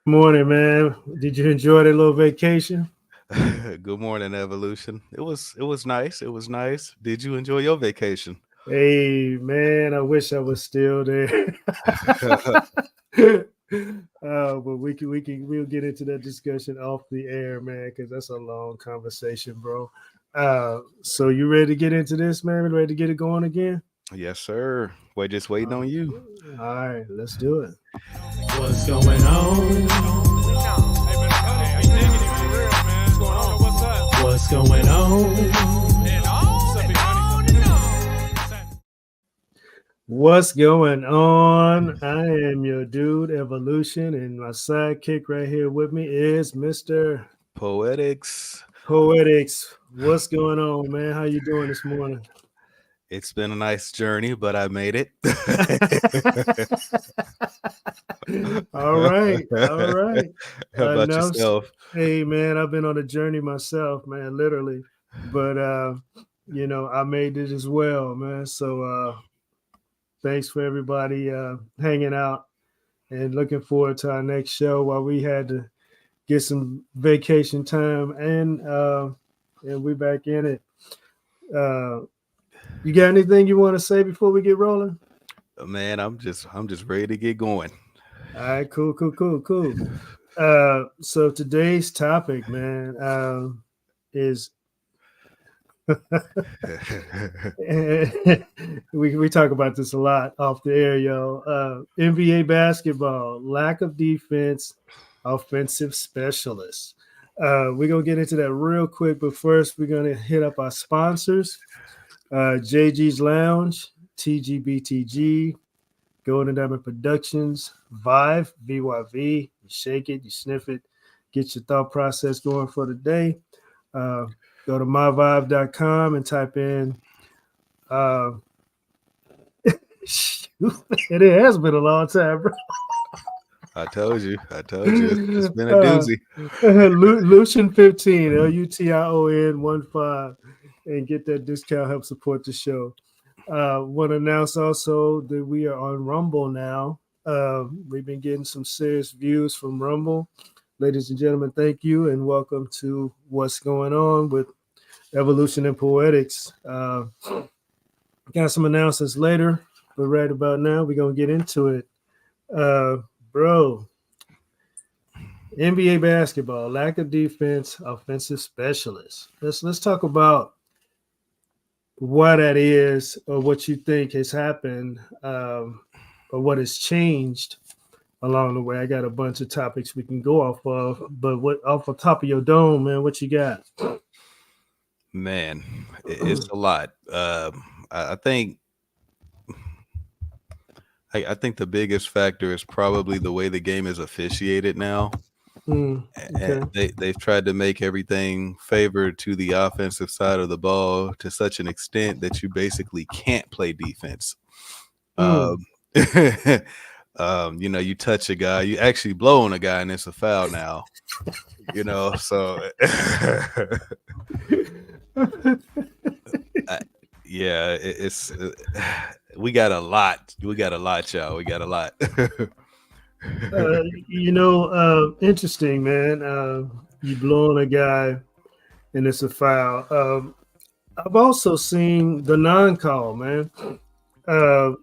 Morning, man. Did you enjoy that little vacation? Good morning, Evolution. It was nice. It was nice. Did you enjoy your vacation? Hey, man, I wish I was still there. But we'll get into that discussion off the air, man, because that's a long conversation, bro. So you ready to get into this, man? Ready to get it going again? Yes, sir. We're just waiting Uh, on you. all right, let's do it. What's going on? What's going on? What's going on? I am your dude, Evolution, and my sidekick right here with me is Mr. Poetics. Poetics. What's going on, man? How you doing this morning? It's been a nice journey, but I made it. All right, all right. How about Now, yourself? hey, man, I've been on a journey myself, man, literally. But I made it as well, man. So thanks for everybody hanging out and looking forward to our next show while we had to get some vacation time and we back in it. Uh, you got anything you want to say before we get rolling? Man, I'm just ready to get going. All right, cool, cool, cool, cool. So today's topic, man, is we talk about this a lot off the air, yo. NBA basketball, lack of defense, offensive specialists. We're gonna get into that real quick, but first we're gonna hit up our sponsors: JG's Lounge, TGBTG, Golden Diamond Productions, Vive, VYV. You shake it, you sniff it, get your thought process going for the day. Uh, Go to myvibe.com and type in. Uh, it has been a long time, bro. I told you. I told you. It's been a Uh, doozy. Lucian 15, LUTION 15, and get that discount. Help support the show. Want to announce also that we are on Rumble now. We've been getting some serious views from Rumble. Ladies and gentlemen, thank you and welcome to What's Going On with Evolution and Poetics. Got some announcements later, but right about now, we're going to get into it. Uh, Bro, NBA basketball, lack of defense, offensive specialists. Let's talk about why that is, or what you think has happened, or what has changed along the way. I got a bunch of topics we can go off of, but what off the top of your dome, man? What you got? Man, it's a lot. I think I think the biggest factor is probably the way the game is officiated now. Okay. They've tried to make everything favor to the offensive side of the ball to such an extent that you basically can't play defense. Mm. Um, you touch a guy, you actually blow on a guy, and it's a foul now. So I, yeah, it's we got a lot. We got a lot, y'all. We got a lot. Interesting, man. You blowing a guy and it's a foul. I've also seen the non-call, man. While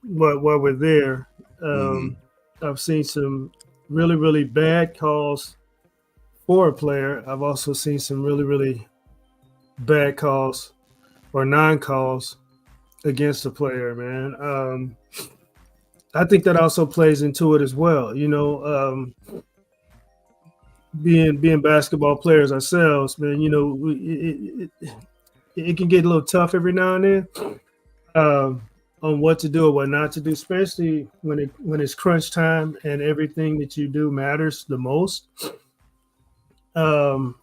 we're there, Mhm. I've seen some really, really bad calls for a player. I've also seen some really, really bad calls or non-calls against a player, man. I think that also plays into it as well. Being basketball players ourselves, man. It can get a little tough every now and then on what to do or what not to do, especially when it's crunch time and everything that you do matters the most. Um,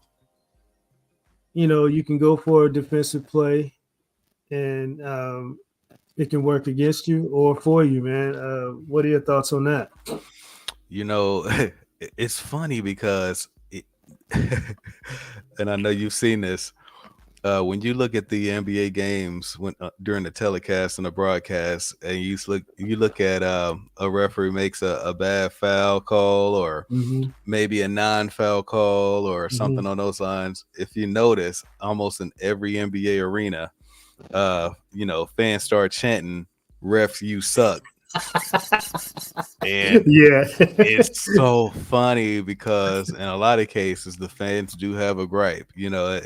you can go for a defensive play and it can work against you or for you, man. What are your thoughts on that? You know, it's funny because and I know you've seen this. when you look at the NBA games when during the telecast and the broadcast, and you look at a referee makes a bad foul call or Mm-hmm. maybe a non-foul call or Mm-hmm. something on those lines. If you notice, almost in every NBA arena, fans start chanting, "Refs, you suck," and Yeah. it's so funny because in a lot of cases the fans do have a gripe. Yeah,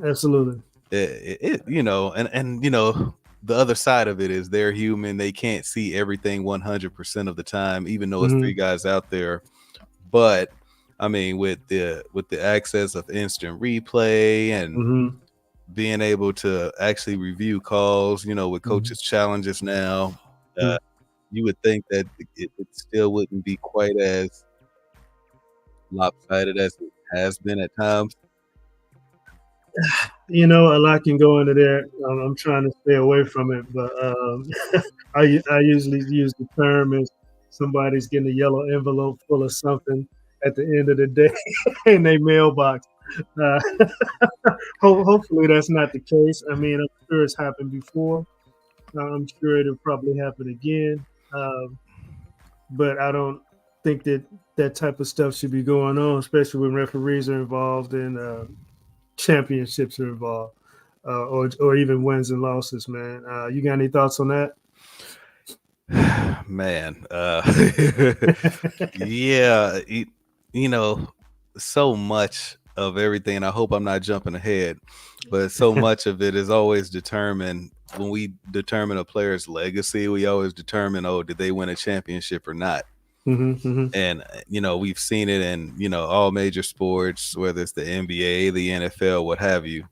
absolutely. The other side of it is they're human. They can't see everything 100% of the time, even though it's Mm-hmm. three guys out there. But I mean, with the access of instant replay and Mm-hmm. being able to actually review calls, with coaches' challenges now, uh, you would think that it still wouldn't be quite as lopsided as it has been at times. A lot can go into there. I'm trying to stay away from it, but I usually use the term as somebody's getting a yellow envelope full of something at the end of the day in their mailbox. Uh, hopefully that's not the case. I mean, I'm sure it's happened before. I'm sure it'll probably happen again. But I don't think that that type of stuff should be going on, especially when referees are involved and championships are involved, or even wins and losses. Man, you got any thoughts on that? Man, yeah, so much of everything, and I hope I'm not jumping ahead, but so much of it is always determined when we determine a player's legacy. We always determine, did they win a championship or not? Mm-hmm. And we've seen it in all major sports, whether it's the NBA, the NFL, what have you.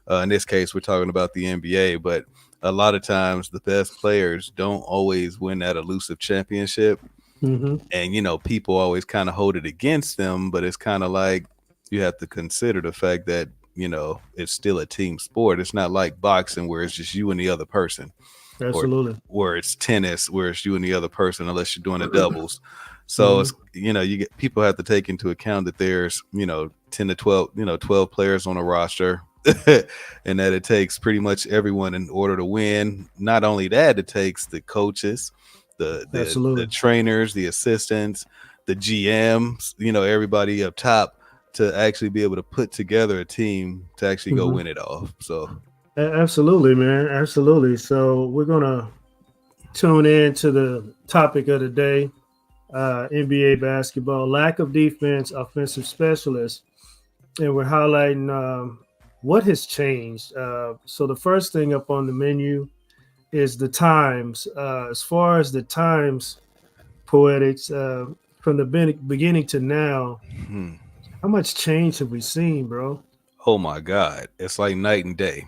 In this case, we're talking about the NBA, but a lot of times the best players don't always win that elusive championship. Mm-hmm. And people always kind of hold it against them, but it's kind of like you have to consider the fact that it's still a team sport. It's not like boxing where it's just you and the other person, or Absolutely. where it's tennis where it's you and the other person, unless you're doing the doubles. So it's you get people have to take into account that there's 10 to 12 12 players on a roster, and that it takes pretty much everyone in order to win. Not only that, it takes the coaches, the Absolutely. trainers, the assistants, the GMs, everybody up top to actually be able to put together a team to actually go win it off. So Absolutely, man. Absolutely. So we're gonna tune in to the topic of the day, NBA basketball, lack of defense, offensive specialists, and we're highlighting what has changed. So the first thing up on the menu is the times. As far as the times, Poetics, from the beginning to now, how much change have we seen, bro? oh my God, it's like night and day.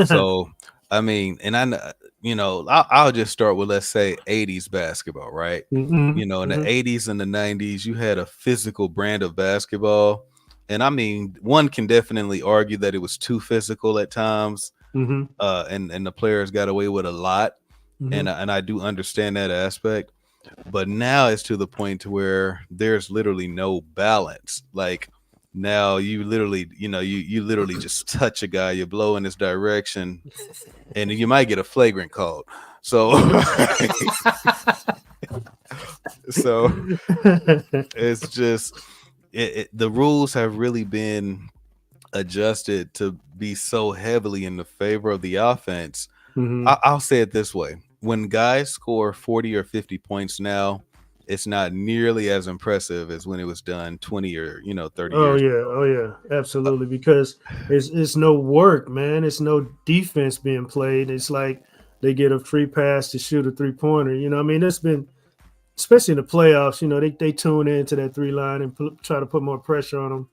So I mean, and I'll just start with, let's say, 80s basketball, right? Mm-hmm. In the 80s and the 90s, you had a physical brand of basketball. And I mean, one can definitely argue that it was too physical at times. Mm-hmm. And the players got away with a lot. Mm-hmm. And I do understand that aspect. But now it's to the point to where there's literally no balance. Like, now you literally, you literally just touch a guy, you blow in his direction, and you might get a flagrant call. So, so it's just the rules have really been adjusted to be so heavily in the favor of the offense. Mm-hmm. I'll say it this way: when guys score 40 or 50 points now, it's not nearly as impressive as when it was done 20 or 30 Oh years yeah, ago. oh yeah, absolutely. Because it's no work, man. It's no defense being played. It's like they get a free pass to shoot a 3-pointer. I mean, it's been, especially in the playoffs. They tune into that 3 line and try to put more pressure on them.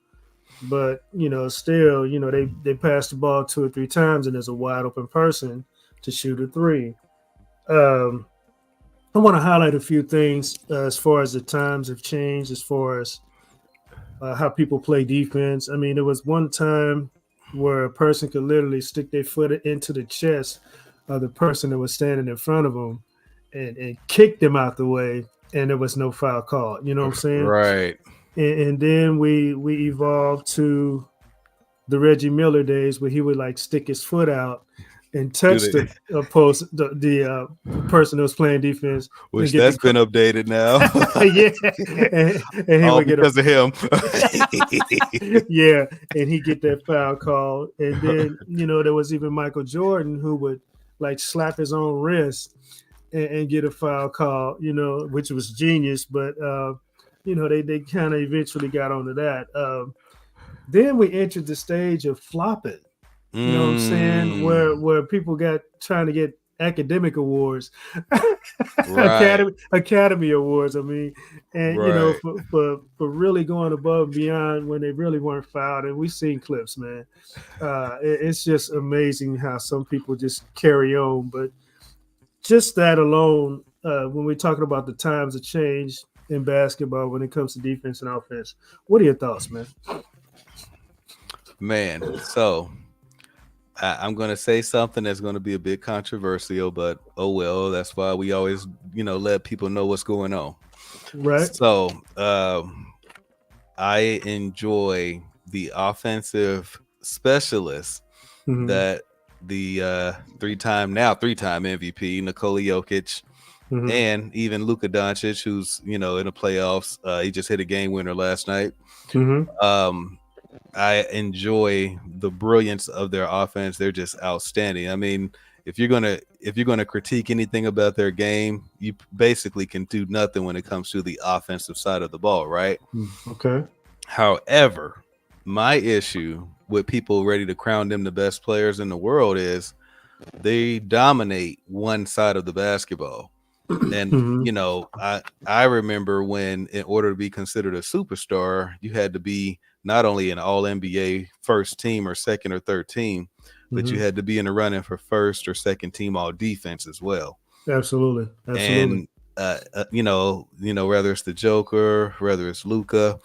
But still, they pass the ball 2 or 3 times, and there's a wide open person to shoot a 3. I want to highlight a few things as far as the times have changed, as far as how people play defense. I mean, there was one time where a person could literally stick their foot into the chest of the person that was standing in front of them and kick them out the way, and there was no foul call. You know what I'm saying? Right. And then we evolved to the Reggie Miller days where he would like stick his foot out and touch Dude, the person who was playing defense, which get that's the been updated now. yeah, and he All would get because of him. yeah, and he get that foul call, and then there was even Michael Jordan who would like slap his own wrist and get a foul call, which was genius, but they kind of eventually got onto that. Then we entered the stage of flopping. You know what I'm saying? Where people got trying to get academic awards, Right. Academy awards. I mean, and Right. for really going above and beyond when they really weren't fouled. And we've seen clips, man. It's just amazing how some people just carry on. But just that alone, when we're talking about the times of change in basketball when it comes to defense and offense, what are your thoughts, man? Man, so I'm going to say something that's going to be a bit controversial, but oh well, that's why we always, let people know what's going on. Right. So I enjoy the offensive specialists that the three-time MVP Nikola Jokic and even Luka Doncic, who's in the playoffs, he just hit a game winner last night. I enjoy the brilliance of their offense. They're just outstanding. I mean, if you're gonna critique anything about their game, you basically can do nothing when it comes to the offensive side of the ball, right? Okay. However, my issue with people ready to crown them the best players in the world is they dominate one side of the basketball. And I remember when, in order to be considered a superstar, you had to be not only an all NBA first team or second or third team, but you had to be in the running for first or second team all defense as well. Absolutely. And whether it's the Joker, whether it's Luka,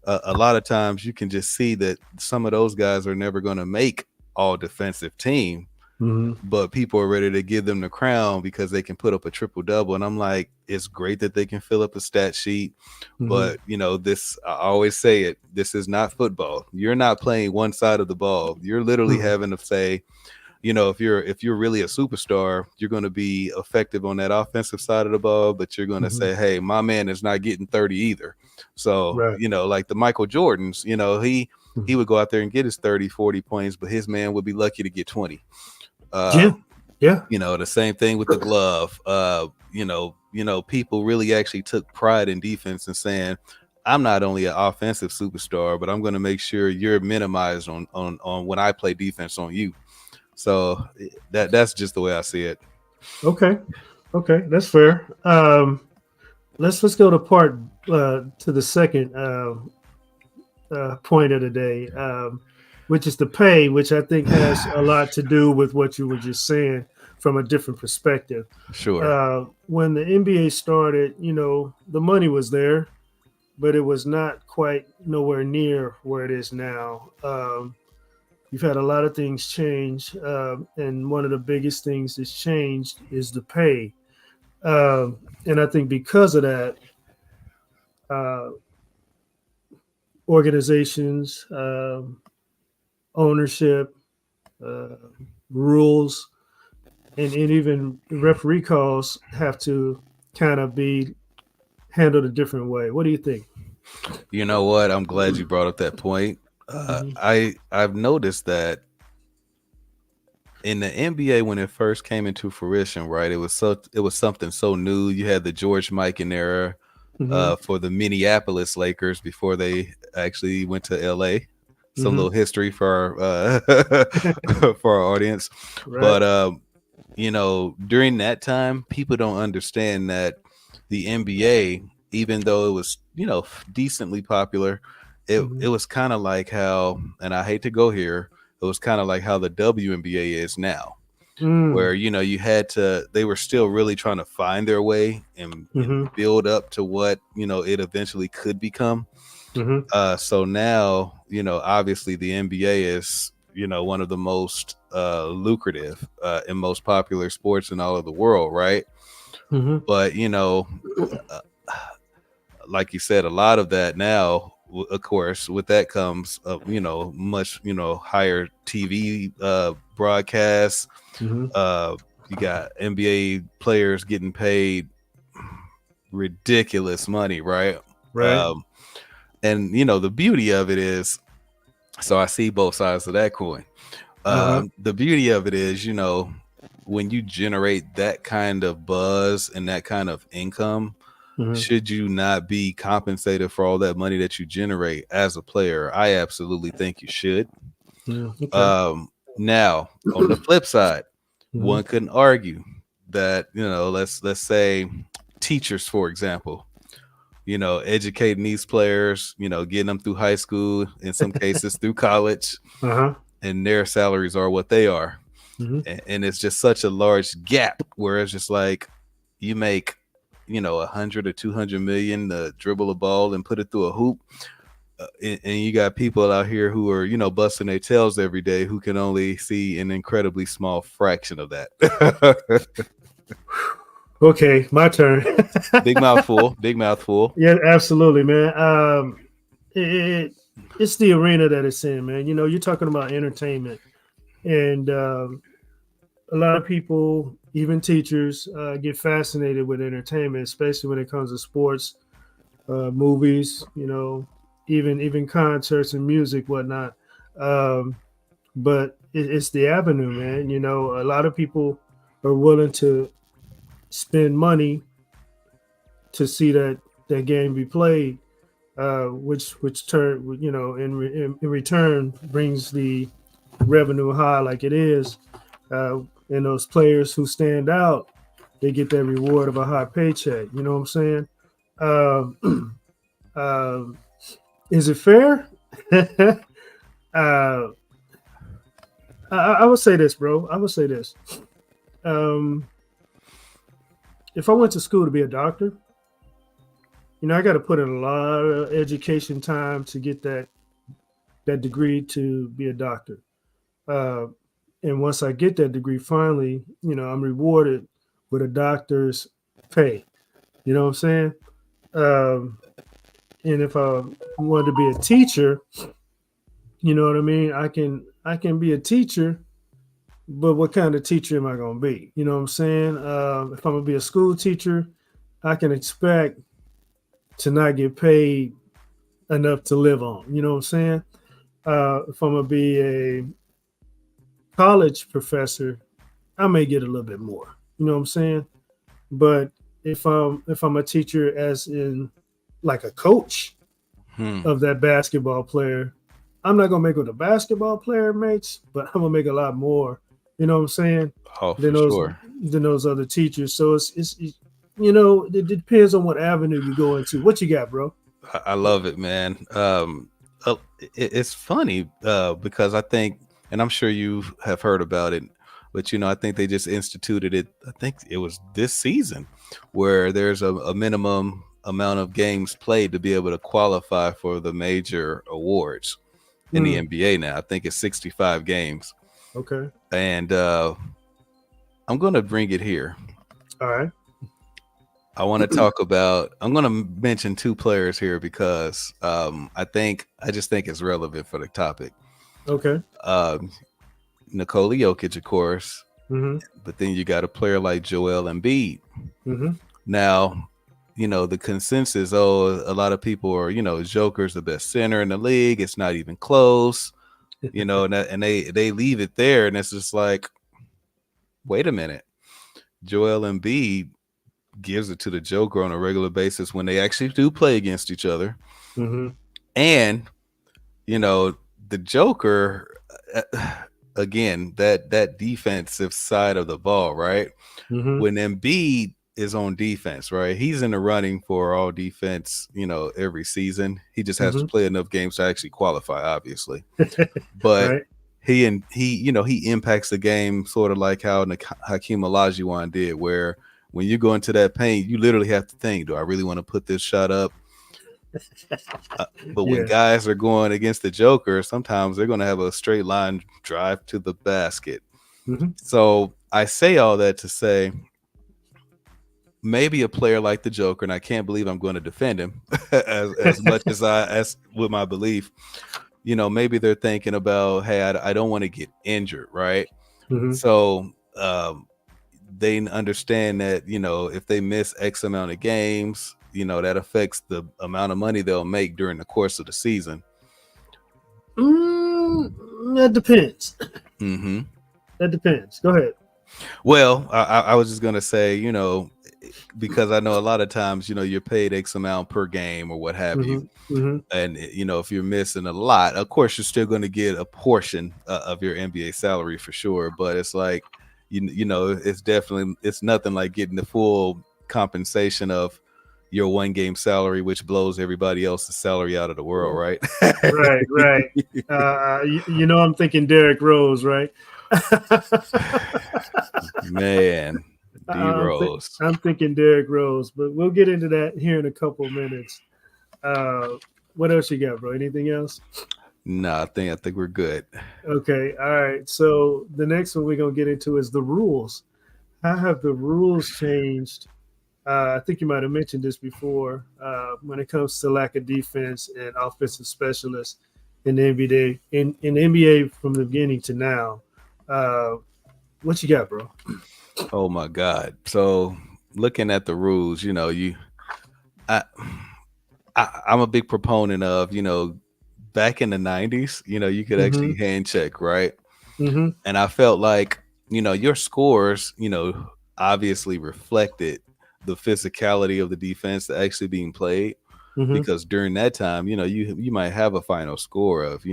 a lot of times you can just see that some of those guys are never going to make all defensive team. But people are ready to give them the crown because they can put up a triple double. And I'm like, it's great that they can fill up a stat sheet. But, I always say it, this is not football. You're not playing one side of the ball. You're literally having to say, if you're really a superstar, you're going to be effective on that offensive side of the ball, but you're going to say, hey, my man is not getting 30 either. So, like the Michael Jordans, he would go out there and get his 30, 40 points, but his man would be lucky to get 20. The same thing with the glove. People really actually took pride in defense and saying, I'm not only an offensive superstar, but I'm going to make sure you're minimized on when I play defense on you. So that's just the way I see it. Okay, that's fair. Let's go to the second point of the day. Which is the pay, which I think has a lot to do with what you were just saying from a different perspective. Sure. When the NBA started, the money was there, but it was not quite nowhere near where it is now. You've had a lot of things change, and one of the biggest things that's changed is the pay. And I think because of that, organizations, ownership, rules, and even referee calls have to kind of be handled a different way. What do you think? You know what? I'm glad you brought up that point. I've noticed that in the NBA when it first came into fruition, right? It was something so new. You had the George Mikan era for the Minneapolis Lakers before they actually went to LA. Some little history for our audience. Right. But during that time, people don't understand that the NBA, even though it was decently popular, it was kind of like how, and I hate to go here, it was kind of like how the WNBA is now, where they were still really trying to find their way and build up to what it eventually could become. So now, obviously the NBA is, one of the most lucrative and most popular sports in all of the world, right? But, like you said, a lot of that now of course, with that comes, much, higher TV broadcasts. Mhm. You got NBA players getting paid ridiculous money, right? Right. And the beauty of it is, so I see both sides of that coin. Uh-huh. The beauty of it is, when you generate that kind of buzz and that kind of income, Mhm. should you not be compensated for all that money that you generate as a player? I absolutely think you should. Okay. Now, on the flip side, Mhm. one couldn't argue that, let's say teachers, for example, educating these players, getting them through high school, in some cases through college, Uh-huh. and their salaries are what they are. Mhm. And it's just such a large gap where it's just like you make 100 or 200 million to dribble a ball and put it through a hoop, and you got people out here who are busting their tails every day who can only see an incredibly small fraction of that. Okay, my turn. Big mouthful. Yeah, absolutely, man. It, it's the arena that it's in, man. You're talking about entertainment, and a lot of people, even teachers, get fascinated with entertainment, especially when it comes to sports, movies. Even concerts and music, whatnot. Um, but it's the avenue, man. A lot of people are willing to spend money to see that game be played, which turn in return brings the revenue high like it is. And those players who stand out, they get that reward of a high paycheck. You know what I'm saying? Um, um, is it fair? uh, I would say this, bro. I would say this. Um, if I went to school to be a doctor, I got to put in a lot of education time to get that degree to be a doctor. Uh, and once I get that degree, finally, I'm rewarded with a doctor's pay. You know what I'm saying? Um, and if I wanted to be a teacher, you know what I mean? I can be a teacher, but what kind of teacher am I going to be? You know what I'm saying? If I'm going to be a school teacher, I can expect to not get paid enough to live on. You know what I'm saying? If I'm gonna be a college professor, I may get a little bit more. You know what I'm saying? But if I'm a teacher, as in like a coach of that basketball player, I'm not gonna make what a basketball player makes, but I'm gonna make a lot more. You know what I'm saying? Oh, Than for those sure. than those other teachers. So it depends on what avenue you go into. What you got, bro? I love it, man. It's funny because I think, and I'm sure you have heard about it, but I think they just instituted it. I think it was this season where there's a minimum amount of games played to be able to qualify for the major awards in the NBA now. I think it's 65 games. Okay. And I'm going to bring it here. All right. I want to talk about. I'm going to mention two players here because I just think it's relevant for the topic. Okay. Nikola Jokic, of course, Mm-hmm. but then you got a player like Joel Embiid. Mm-hmm. Now, the consensus. Oh, a lot of people are, Joker's the best center in the league. It's not even close. And they leave it there, and it's just like, wait a minute, Joel Embiid gives it to the Joker on a regular basis when they actually do play against each other. Mm-hmm. And the Joker, again, that defensive side of the ball, right? Mm-hmm. When Embiid is on defense, right, he's in the running for all defense, every season. He just has to play enough games to actually qualify, obviously. But Right. he impacts the game sort of like how Hakeem Olajuwon did, where when you go into that paint, you literally have to think, do I really want to put this shot up? But when guys are going against the Joker, sometimes they're going to have a straight line drive to the basket. Mm-hmm. So I say all that to say maybe a player like the Joker, and I can't believe I'm going to defend him as much as with my belief. Maybe they're thinking about, hey, I don't want to get injured, right? Mhm. So they understand that if they miss X amount of games, that affects the amount of money they'll make during the course of the season. That depends. Mm-hmm. That depends. Go ahead. Well, I was just gonna say, because I know a lot of times, you're paid X amount per game or what have you, and if you're missing a lot, of course, you're still going to get a portion of your NBA salary for sure. But it's like, it's nothing like getting the full compensation of your one game salary, which blows everybody else's salary out of the world, right? Right. I'm thinking Derrick Rose, right? Man, D Rose. I'm thinking Derrick Rose, but we'll get into that here in a couple minutes. What else you got, bro? Anything else? No, I think we're good. Okay, all right. So the next one we're gonna get into is the rules. How have the rules changed? I think you might have mentioned this before when it comes to lack of defense and offensive specialists in the NBA. In NBA from the beginning to now, what you got, bro? Oh my God! So looking at the rules, I'm a big proponent of back in the 90s, you could actually hand check, right? Mm-hmm. And I felt like your scores, obviously reflected the physicality of the defense actually being played. Because during that time, you might have a final score of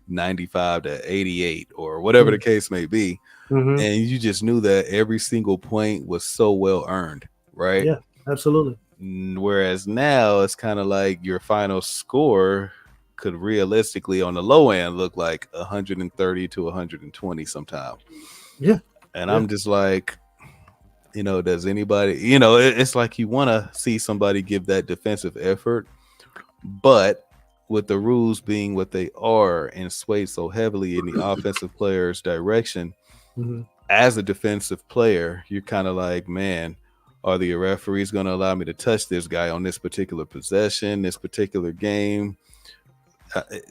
95 to 88 or whatever the case may be, and you just knew that every single point was so well earned, right? Yeah, absolutely. Whereas now it's kind of like your final score could realistically on the low end look like 130 to 120 sometimes. Yeah. And I'm just like, does anybody, it's like you want to see somebody give that defensive effort, but with the rules being what they are and sway so heavily in the offensive player's direction, as a defensive player, you're kind of like, man, are the referees going to allow me to touch this guy on this particular possession, this particular game?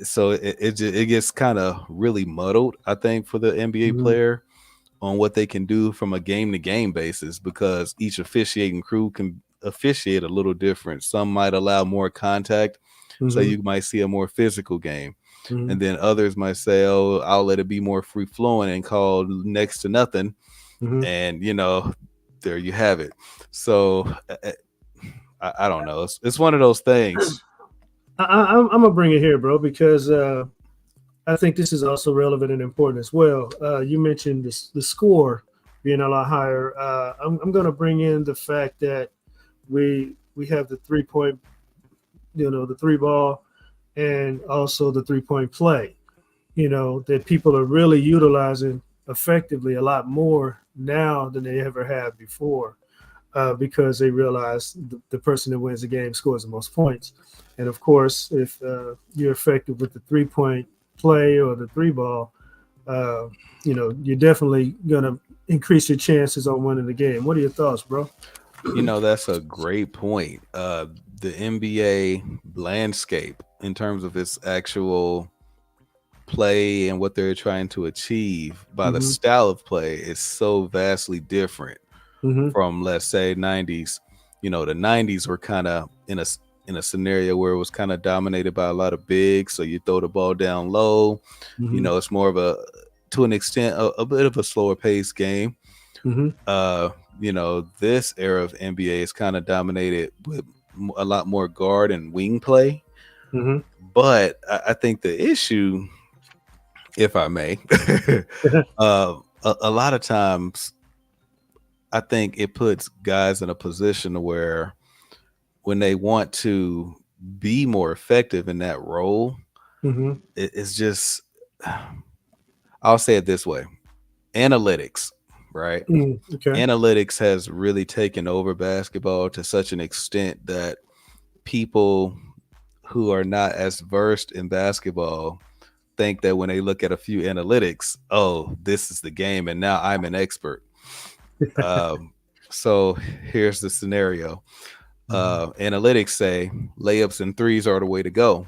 So it gets kind of really muddled, I think, for the NBA player on what they can do from a game-to-game basis, because each officiating crew can officiate a little different. Some might allow more contact, so you might see a more physical game. And then others might say, oh, I'll let it be more free-flowing and call next to nothing. And, there you have it. So I don't know. It's one of those things. I'm going to bring it here, bro, because I think this is also relevant and important as well. You mentioned the score being a lot higher. I'm going to bring in the fact that we have the 3-point, the 3-ball, and also the 3-point play, that people are really utilizing effectively a lot more now than they ever have before, because they realize the person that wins the game scores the most points. And of course, if you're effective with the 3-point play or the 3-ball, you're definitely going to increase your chances on winning the game. What are your thoughts, bro? That's a great point. The NBA landscape in terms of its actual play and what they're trying to achieve by the style of play is so vastly different from, let's say, 90s. The 90s were kind of in a scenario where it was kind of dominated by a lot of bigs, so you throw the ball down low. It's more of to an extent a bit of a slower paced game. This era of NBA is kind of dominated with a lot more guard and wing play. But I think the issue, if I may, a lot of times I think it puts guys in a position where when they want to be more effective in that role, it's just, I'll say it this way, analytics, right? Okay. Analytics has really taken over basketball to such an extent that people who are not as versed in basketball think that when they look at a few analytics, oh, this is the game, and now I'm an expert. So here's the scenario. Analytics say layups and threes are the way to go.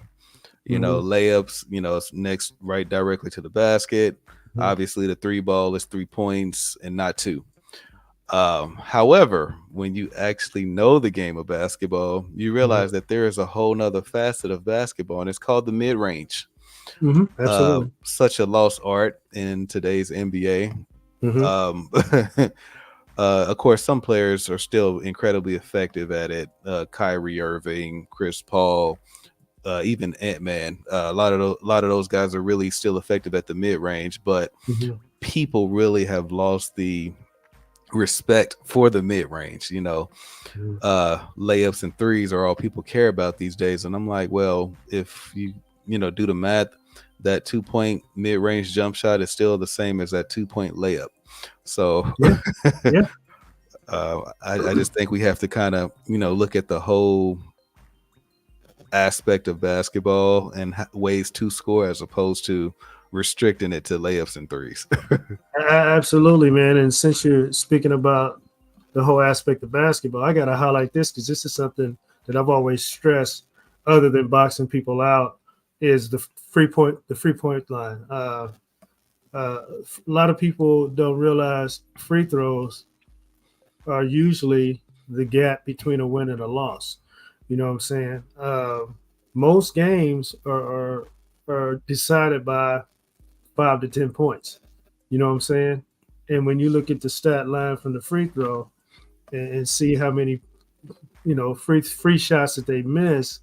Layups, it's next right directly to the basket. Obviously, the three ball is 3 points and not two. However, when you actually know the game of basketball, you realize that there is a whole nother facet of basketball, and it's called the mid range. Absolutely. Such a lost art in today's NBA. Of course, some players are still incredibly effective at it. Kyrie Irving, Chris Paul, even Ant-Man. A lot of those guys are really still effective at the mid range, but people really have lost the respect for the mid range. Layups and threes are all people care about these days, and I'm like, well, if you do the math, that 2-point mid range jump shot is still the same as that 2-point layup. So I just think we have to kind of look at the whole aspect of basketball and ways to score as opposed to restricting it to layups and threes. Absolutely, man. And since you're speaking about the whole aspect of basketball, I got to highlight this because this is something that I've always stressed, other than boxing people out, is the free point line. A lot of people don't realize free throws are usually the gap between a win and a loss. You know what I'm saying? Most games are decided by 5 to 10 points. You know what I'm saying? And when you look at the stat line from the free throw and see how many, free shots that they miss,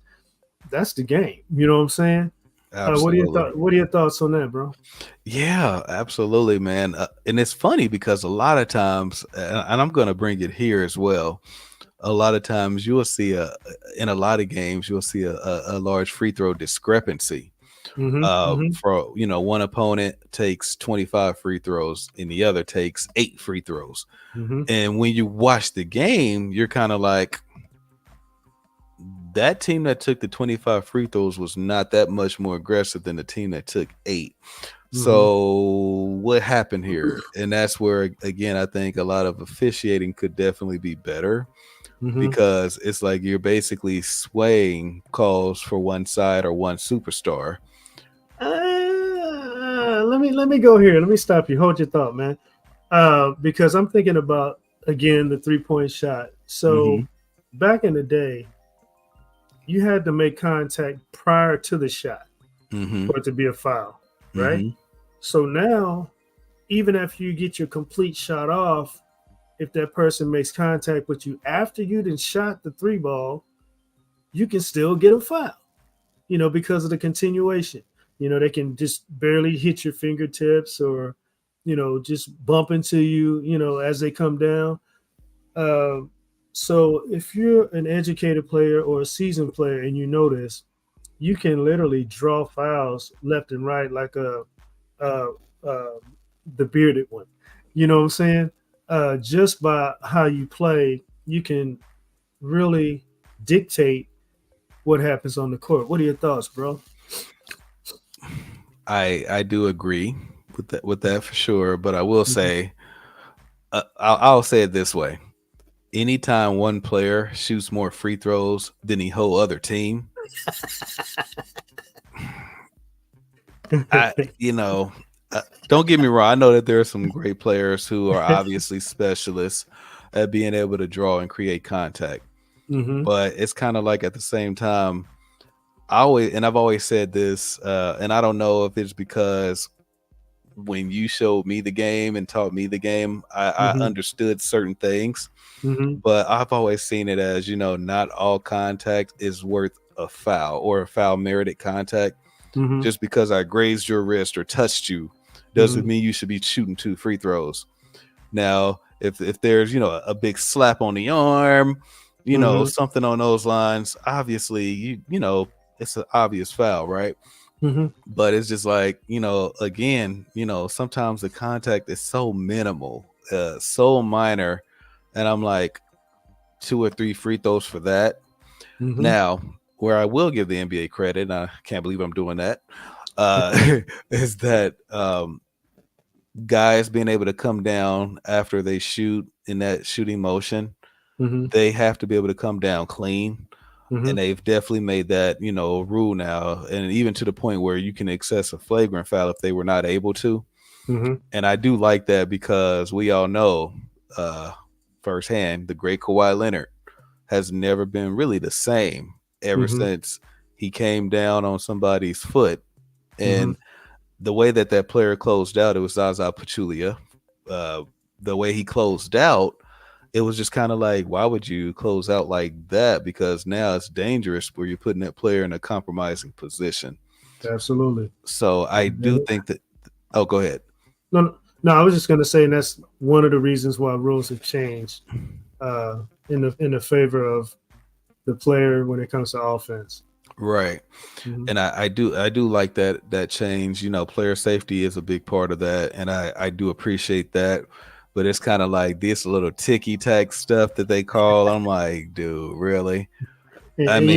that's the game. You know what I'm saying? What are your thoughts on that, bro? Yeah, absolutely, man. And it's funny because a lot of times, and I'm going to bring it here as well. A lot of times you will see in a lot of games, you'll see a large free throw discrepancy. For one opponent takes 25 free throws and the other takes 8 free throws. And when you watch the game, you're kind of like, that team that took the 25 free throws was not that much more aggressive than the team that took 8. So what happened here? And that's where, again, I think a lot of officiating could definitely be better, because it's like you're basically swaying calls for one side or one superstar. Let me go here. Let me stop you. Hold your thought, man. Because I'm thinking about, again, the 3-point shot. So back in the day, you had to make contact prior to the shot for it to be a foul, right? So now, even after you get your complete shot off, if that person makes contact with you after you done shot the 3 ball, you can still get a foul, because of the continuation. They can just barely hit your fingertips or, just bump into you, as they come down. So if you're an educated player or a seasoned player and you know this, you can literally draw fouls left and right like the bearded one. You know what I'm saying? Just by how you play, you can really dictate what happens on the court. What are your thoughts, bro? I do agree with that for sure, but I will say, I'll say it this way: anytime one player shoots more free throws than the whole other team, don't get me wrong. I know that there are some great players who are obviously specialists at being able to draw and create contact, but it's kind of like at the same time, I've always said this, and I don't know if it's because when you showed me the game and taught me the game, I understood certain things, but I've always seen it as, not all contact is worth a foul or a foul merited contact. Just because I grazed your wrist or touched you doesn't mean you should be shooting 2 free throws. Now, if there's, a big slap on the arm, something on those lines, obviously, it's an obvious foul, right? But it's just like, again, sometimes the contact is so minimal, so minor, and I'm like, 2 or 3 free throws for that. Now, where I will give the NBA credit, and I can't believe I'm doing that, is that guys being able to come down after they shoot in that shooting motion, Mm-hmm. they have to be able to come down clean. Mm-hmm. And they've definitely made that, a rule now. And even to the point where you can access a flagrant foul if they were not able to. Mm-hmm. And I do like that because we all know firsthand the great Kawhi Leonard has never been really the same ever Mm-hmm. since he came down on somebody's foot. And Mm-hmm. the way that player closed out, it was Zaza Pachulia. The way he closed out, it was just kind of like, why would you close out like that? Because now it's dangerous where you're putting that player in a compromising position. Absolutely. So I do think that. Oh, go ahead. No, I was just going to say, and that's one of the reasons why rules have changed in the favor of the player when it comes to offense. Right. Mm-hmm. And I do like that change. Player safety is a big part of that, and I do appreciate that. But it's kind of like this little ticky tack stuff that they call. I'm like, dude, really? And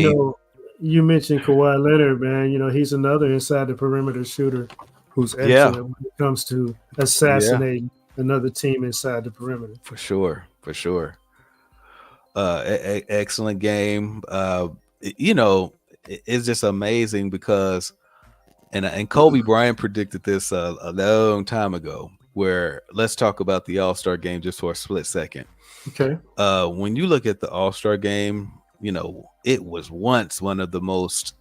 you mentioned Kawhi Leonard, man. He's another inside the perimeter shooter who's excellent when it comes to assassinating another team inside the perimeter. For sure. Excellent game. It's just amazing because, and Kobe Bryant predicted this a long time ago. Where let's talk about the All-Star game just for a split second. Okay. When you look at the All-Star game, it was once one of the most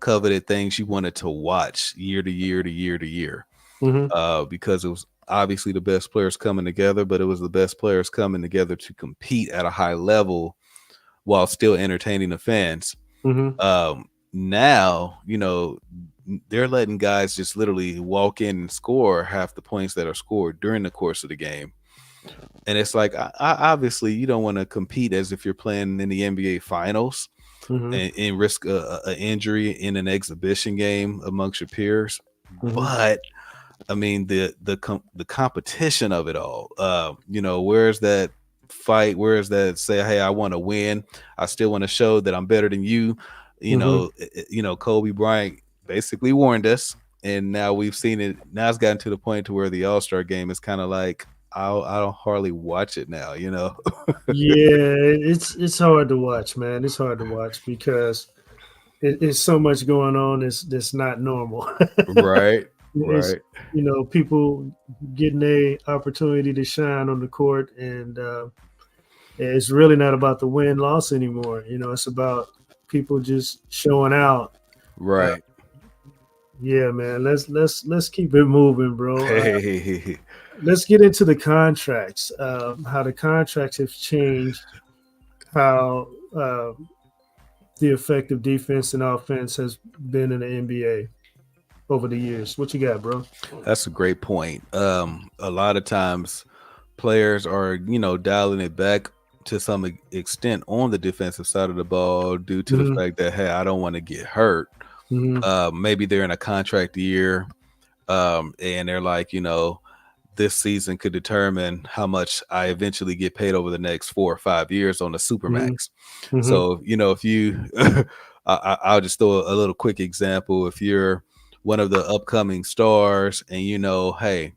coveted things you wanted to watch year to year to year to year. Mm-hmm. Because it was obviously the best players coming together, but it was the best players coming together to compete at a high level while still entertaining the fans. Mm-hmm. Now, they're letting guys just literally walk in and score half the points that are scored during the course of the game. And it's like, obviously, you don't want to compete as if you're playing in the NBA Finals and risk an injury in an exhibition game amongst your peers. Mm-hmm. But I mean, the competition of it all, where's that fight? Where's that say, hey, I want to win. I still want to show that I'm better than you. Kobe Bryant basically warned us, and now we've seen it. Now it's gotten to the point to where the All-Star game is kind of like, I don't hardly watch it now, Yeah, it's hard to watch, man. It's hard to watch because it's so much going on. That's not normal. Right. Right. People getting a opportunity to shine on the court, and it's really not about the win-loss anymore. It's about people just showing out. Right. Yeah, man. Let's keep it moving, bro. Hey. Let's get into the contracts. How the contracts have changed, how the effective defense and offense has been in the NBA over the years. What you got, bro? That's a great point. A lot of times players are, dialing it back to some extent on the defensive side of the ball due to the fact that, hey, I don't want to get hurt. Maybe they're in a contract year and they're like, this season could determine how much I eventually get paid over the next 4 or 5 years on the Supermax. So, if you, I'll just throw a little quick example. If you're one of the upcoming stars and, hey,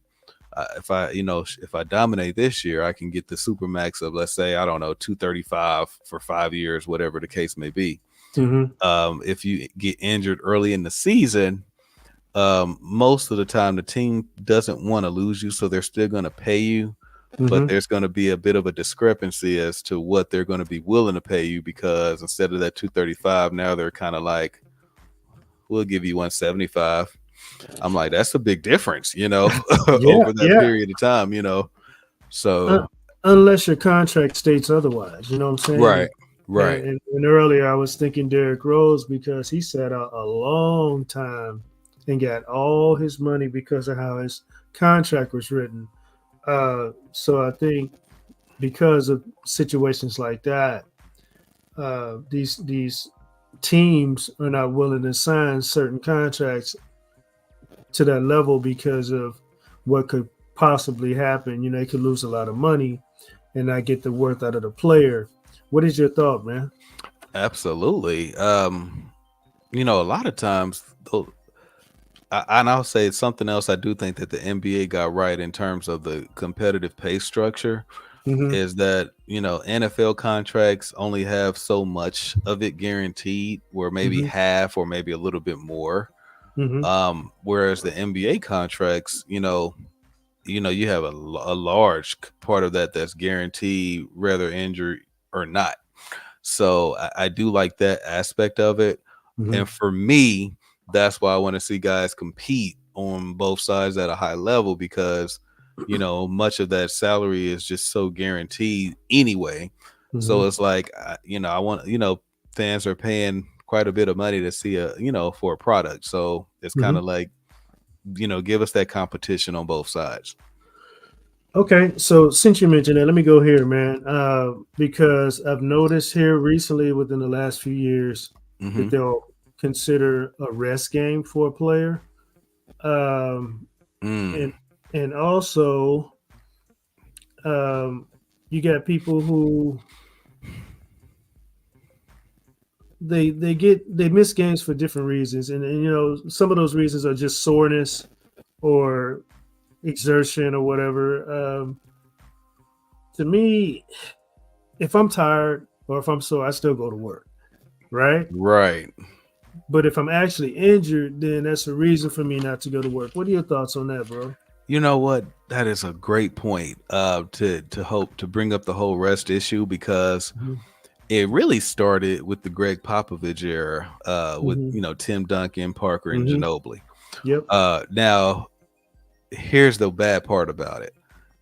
if I dominate this year, I can get the Supermax of, let's say, I don't know, 235 for 5 years, whatever the case may be. If you get injured early in the season, most of the time the team doesn't want to lose you, so they're still going to pay you, but there's going to be a bit of a discrepancy as to what they're going to be willing to pay you, because instead of that 235, now they're kind of like, we'll give you 175. I'm like, that's a big difference, over that period of time, so unless your contract states otherwise, you know what I'm saying? Right. And earlier I was thinking Derrick Rose, because he sat out a long time and got all his money because of how his contract was written. So I think because of situations like that, these teams are not willing to sign certain contracts to that level because of what could possibly happen. They could lose a lot of money and not get the worth out of the player. What is your thought, man? Absolutely. A lot of times, and I'll say something else I do think that the NBA got right in terms of the competitive pay structure. Mhm. is that, you know, NFL contracts only have so much of it guaranteed, where maybe Mhm. half or maybe a little bit more. Mhm. Whereas the NBA contracts, you have a large part of that that's guaranteed, whether injury or not. So I do like that aspect of it. Mhm. And for me, that's why I want to see guys compete on both sides at a high level, because, much of that salary is just so guaranteed anyway. So Mhm. it's like, I want, fans are paying quite a bit of money to see for a product. So it's kind Mhm. of like, give us that competition on both sides. Okay, so since you mentioned that, let me go here, man. Because I've noticed here recently, within the last few years, that Hmm. they'll consider a rest game for a player, um, Mm, and also um, you got people who they miss games for different reasons, and some of those reasons are just soreness or exertion or whatever. To me, if I'm tired or if I'm sore, I still go to work, right? right. But if I'm actually injured, then that's a reason for me not to go to work. What are your thoughts on that, bro? You know what? That is a great point. To hope to bring up the whole rest issue, because Mhm. it really started with the Greg Popovich era, with Mhm. Tim Duncan, Parker, and Mhm. Ginobili. Yep. Now here's the bad part about it.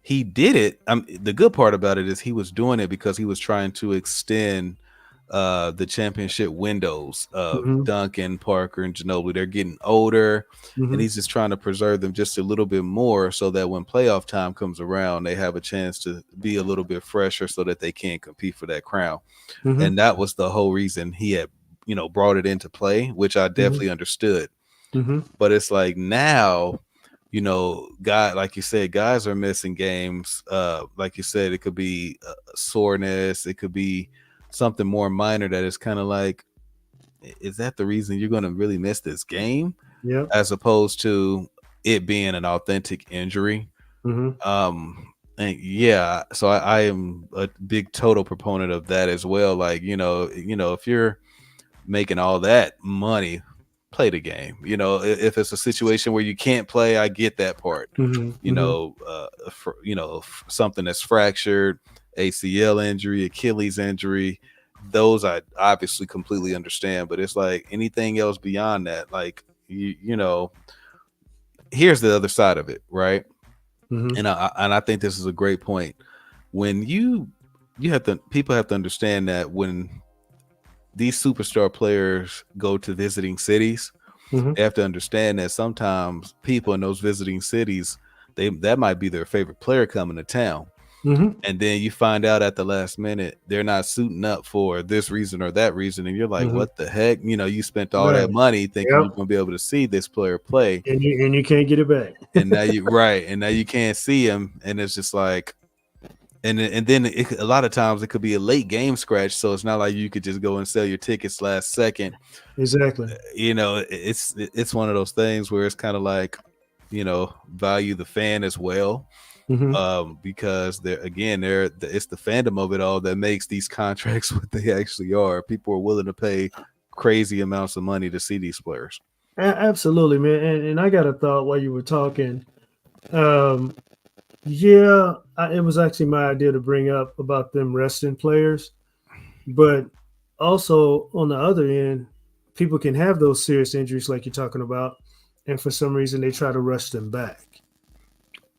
He did it. The good part about it is he was doing it because he was trying to extend the championship windows of Mhm. Duncan, Parker, and Ginobili. They're getting older, and Mhm. he's just trying to preserve them just a little bit more, so that when playoff time comes around, they have a chance to be a little bit fresher, so that they can compete for that crown. Mhm. And that was the whole reason he had, brought it into play, which I Mhm. definitely understood. Mhm. But it's like now, like you said, guys are missing games. Like you said, it could be soreness, it could be something more minor that is kind of like, is that the reason you're going to really miss this game, Yep. as opposed to it being an authentic injury? Mhm. And yeah, so I am a big total proponent of that as well. Like, if you're making all that money, play the game. If it's a situation where you can't play, I get that part. Mhm. Mhm. Something that's fractured, ACL injury, Achilles injury, those I obviously completely understand. But it's like anything else beyond that, like here's the other side of it, right? Mhm. And I think this is a great point. When people have to understand that when these superstar players go to visiting cities, Mhm. they have to understand that sometimes people in those visiting cities, that might be their favorite player coming to town. Mhm. And then you find out at the last minute they're not suiting up for this reason or that reason, and you're like, Mhm. what the heck? You spent all Right. that money thinking Yep. you're going to be able to see this player play, And you can't get it back. and now you can't see him, and it's just like, and then a lot of times it could be a late game scratch, so it's not like you could just go and sell your tickets last second. Exactly. It's one of those things where it's kind of like, value the fan as well, Mhm. because it's the fandom of it all that makes these contracts what they actually are. People are willing to pay crazy amounts of money to see these players. Absolutely, man. And I got a thought while you were talking. Um, yeah, it was actually my idea to bring up about them resting players, but also on the other end, people can have those serious injuries like you're talking about, and for some reason they try to rush them back.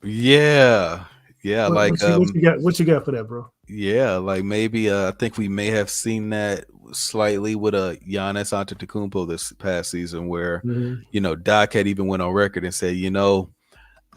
Yeah, yeah, What, like what you what you got? What you got for that, bro? yeah, like maybe I think we may have seen that slightly with Giannis Antetokounmpo this past season, where Hmm. Doc had even went on record and said,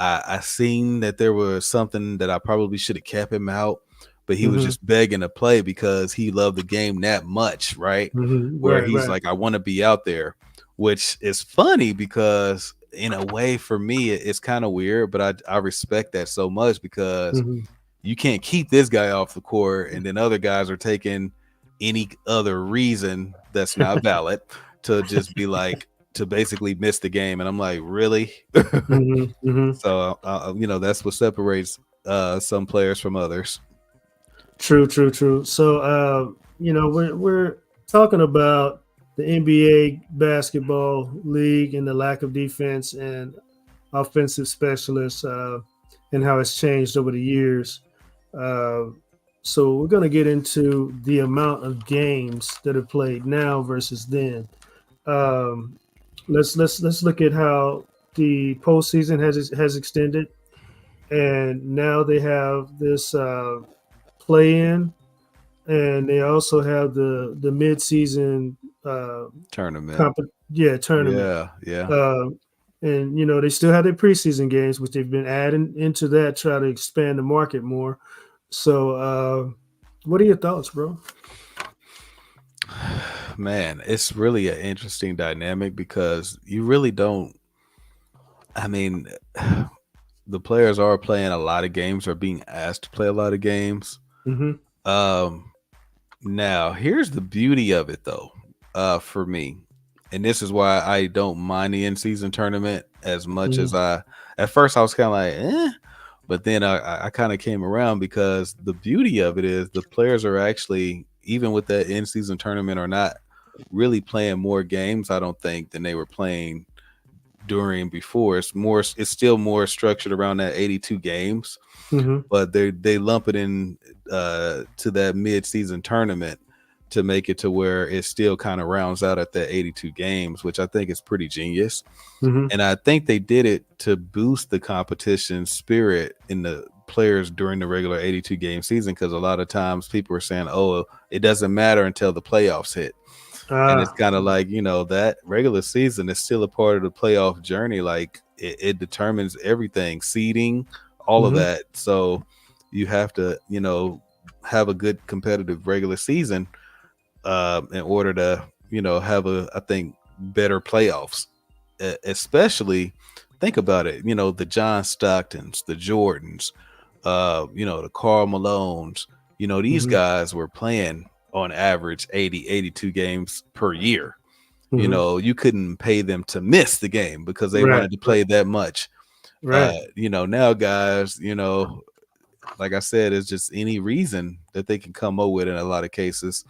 I seen that there was something that I probably should have kept him out, but he was Hmm. just begging to play because he loved the game that much, right? Hmm. Where Right, he's right. like, I want to be out there, which is funny because in a way for me it's kind of weird, but I respect that so much, because Hmm. you can't keep this guy off the court, and then other guys are taking any other reason that's not valid to just be like, to basically miss the game. And I'm like, really? Hmm. Hmm. So that's what separates some players from others. True. So, we're talking about the NBA basketball league and the lack of defense and offensive specialists, and how it's changed over the years. Uh, so we're going to get into the amount of games that are played now versus then. Um, let's look at how the postseason has extended, and now they have this play-in, and they also have the mid-season uh, Tournament. tournament. Yeah. Uh, and they still have their preseason games, which they've been adding into that, try to expand the market more. So, what are your thoughts, bro? Man, it's really an interesting dynamic because you really don't. I mean, the players are playing a lot of games, or being asked to play a lot of games. Mm-hmm. Um, Now, here's the beauty of it, though, for me, and this is why I don't mind the in-season tournament as much Mm-hmm. as at first I was kind of like, but then I kind of came around, because the beauty of it is the players are actually, even with that in-season tournament, are not really playing more games, I don't think, than they were playing during before. It's still more structured around that 82 games, Mm-hmm. but they lump it in to that mid-season tournament to make it to where it still kind of rounds out at that 82 games, which I think is pretty genius. Mm-hmm. And I think they did it to boost the competition spirit in the players during the regular 82 game season, because a lot of times people are saying, oh, it doesn't matter until the playoffs hit. And it's kind of like, that regular season is still a part of the playoff journey. Like it determines everything, seeding, all of Mm-hmm. that. So you have to, have a good competitive regular season in order to, have I think, better playoffs. Especially, think about it, the John Stocktons, the Jordans, the Karl Malones, these Mm-hmm. guys were playing on average 82 games per year. Mm-hmm. You couldn't pay them to miss the game because they Right. wanted to play that much. Right. Now guys, like I said, it's just any reason that they can come up with in a lot of cases.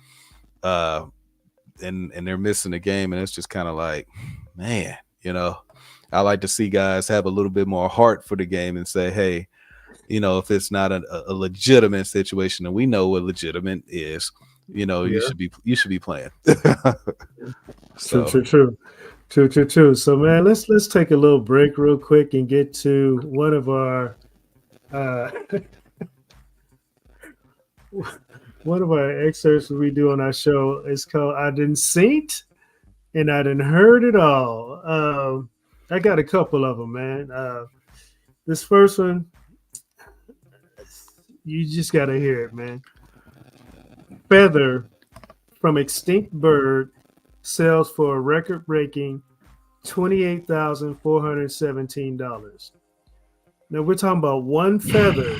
And they're missing the game, and it's just kind of like, man, I like to see guys have a little bit more heart for the game and say, hey, if it's not a legitimate situation, and we know what legitimate is, Yeah. you should be playing. True. So True. So, man, let's take a little break real quick and get to one of our uh, one of our excerpts we do on our show. It's called "I Didn't See It and I Didn't Heard It All." I got a couple of them, man. This first one, you just gotta hear it, man. Feather from extinct bird sells for a record-breaking $28,417. Now we're talking about one feather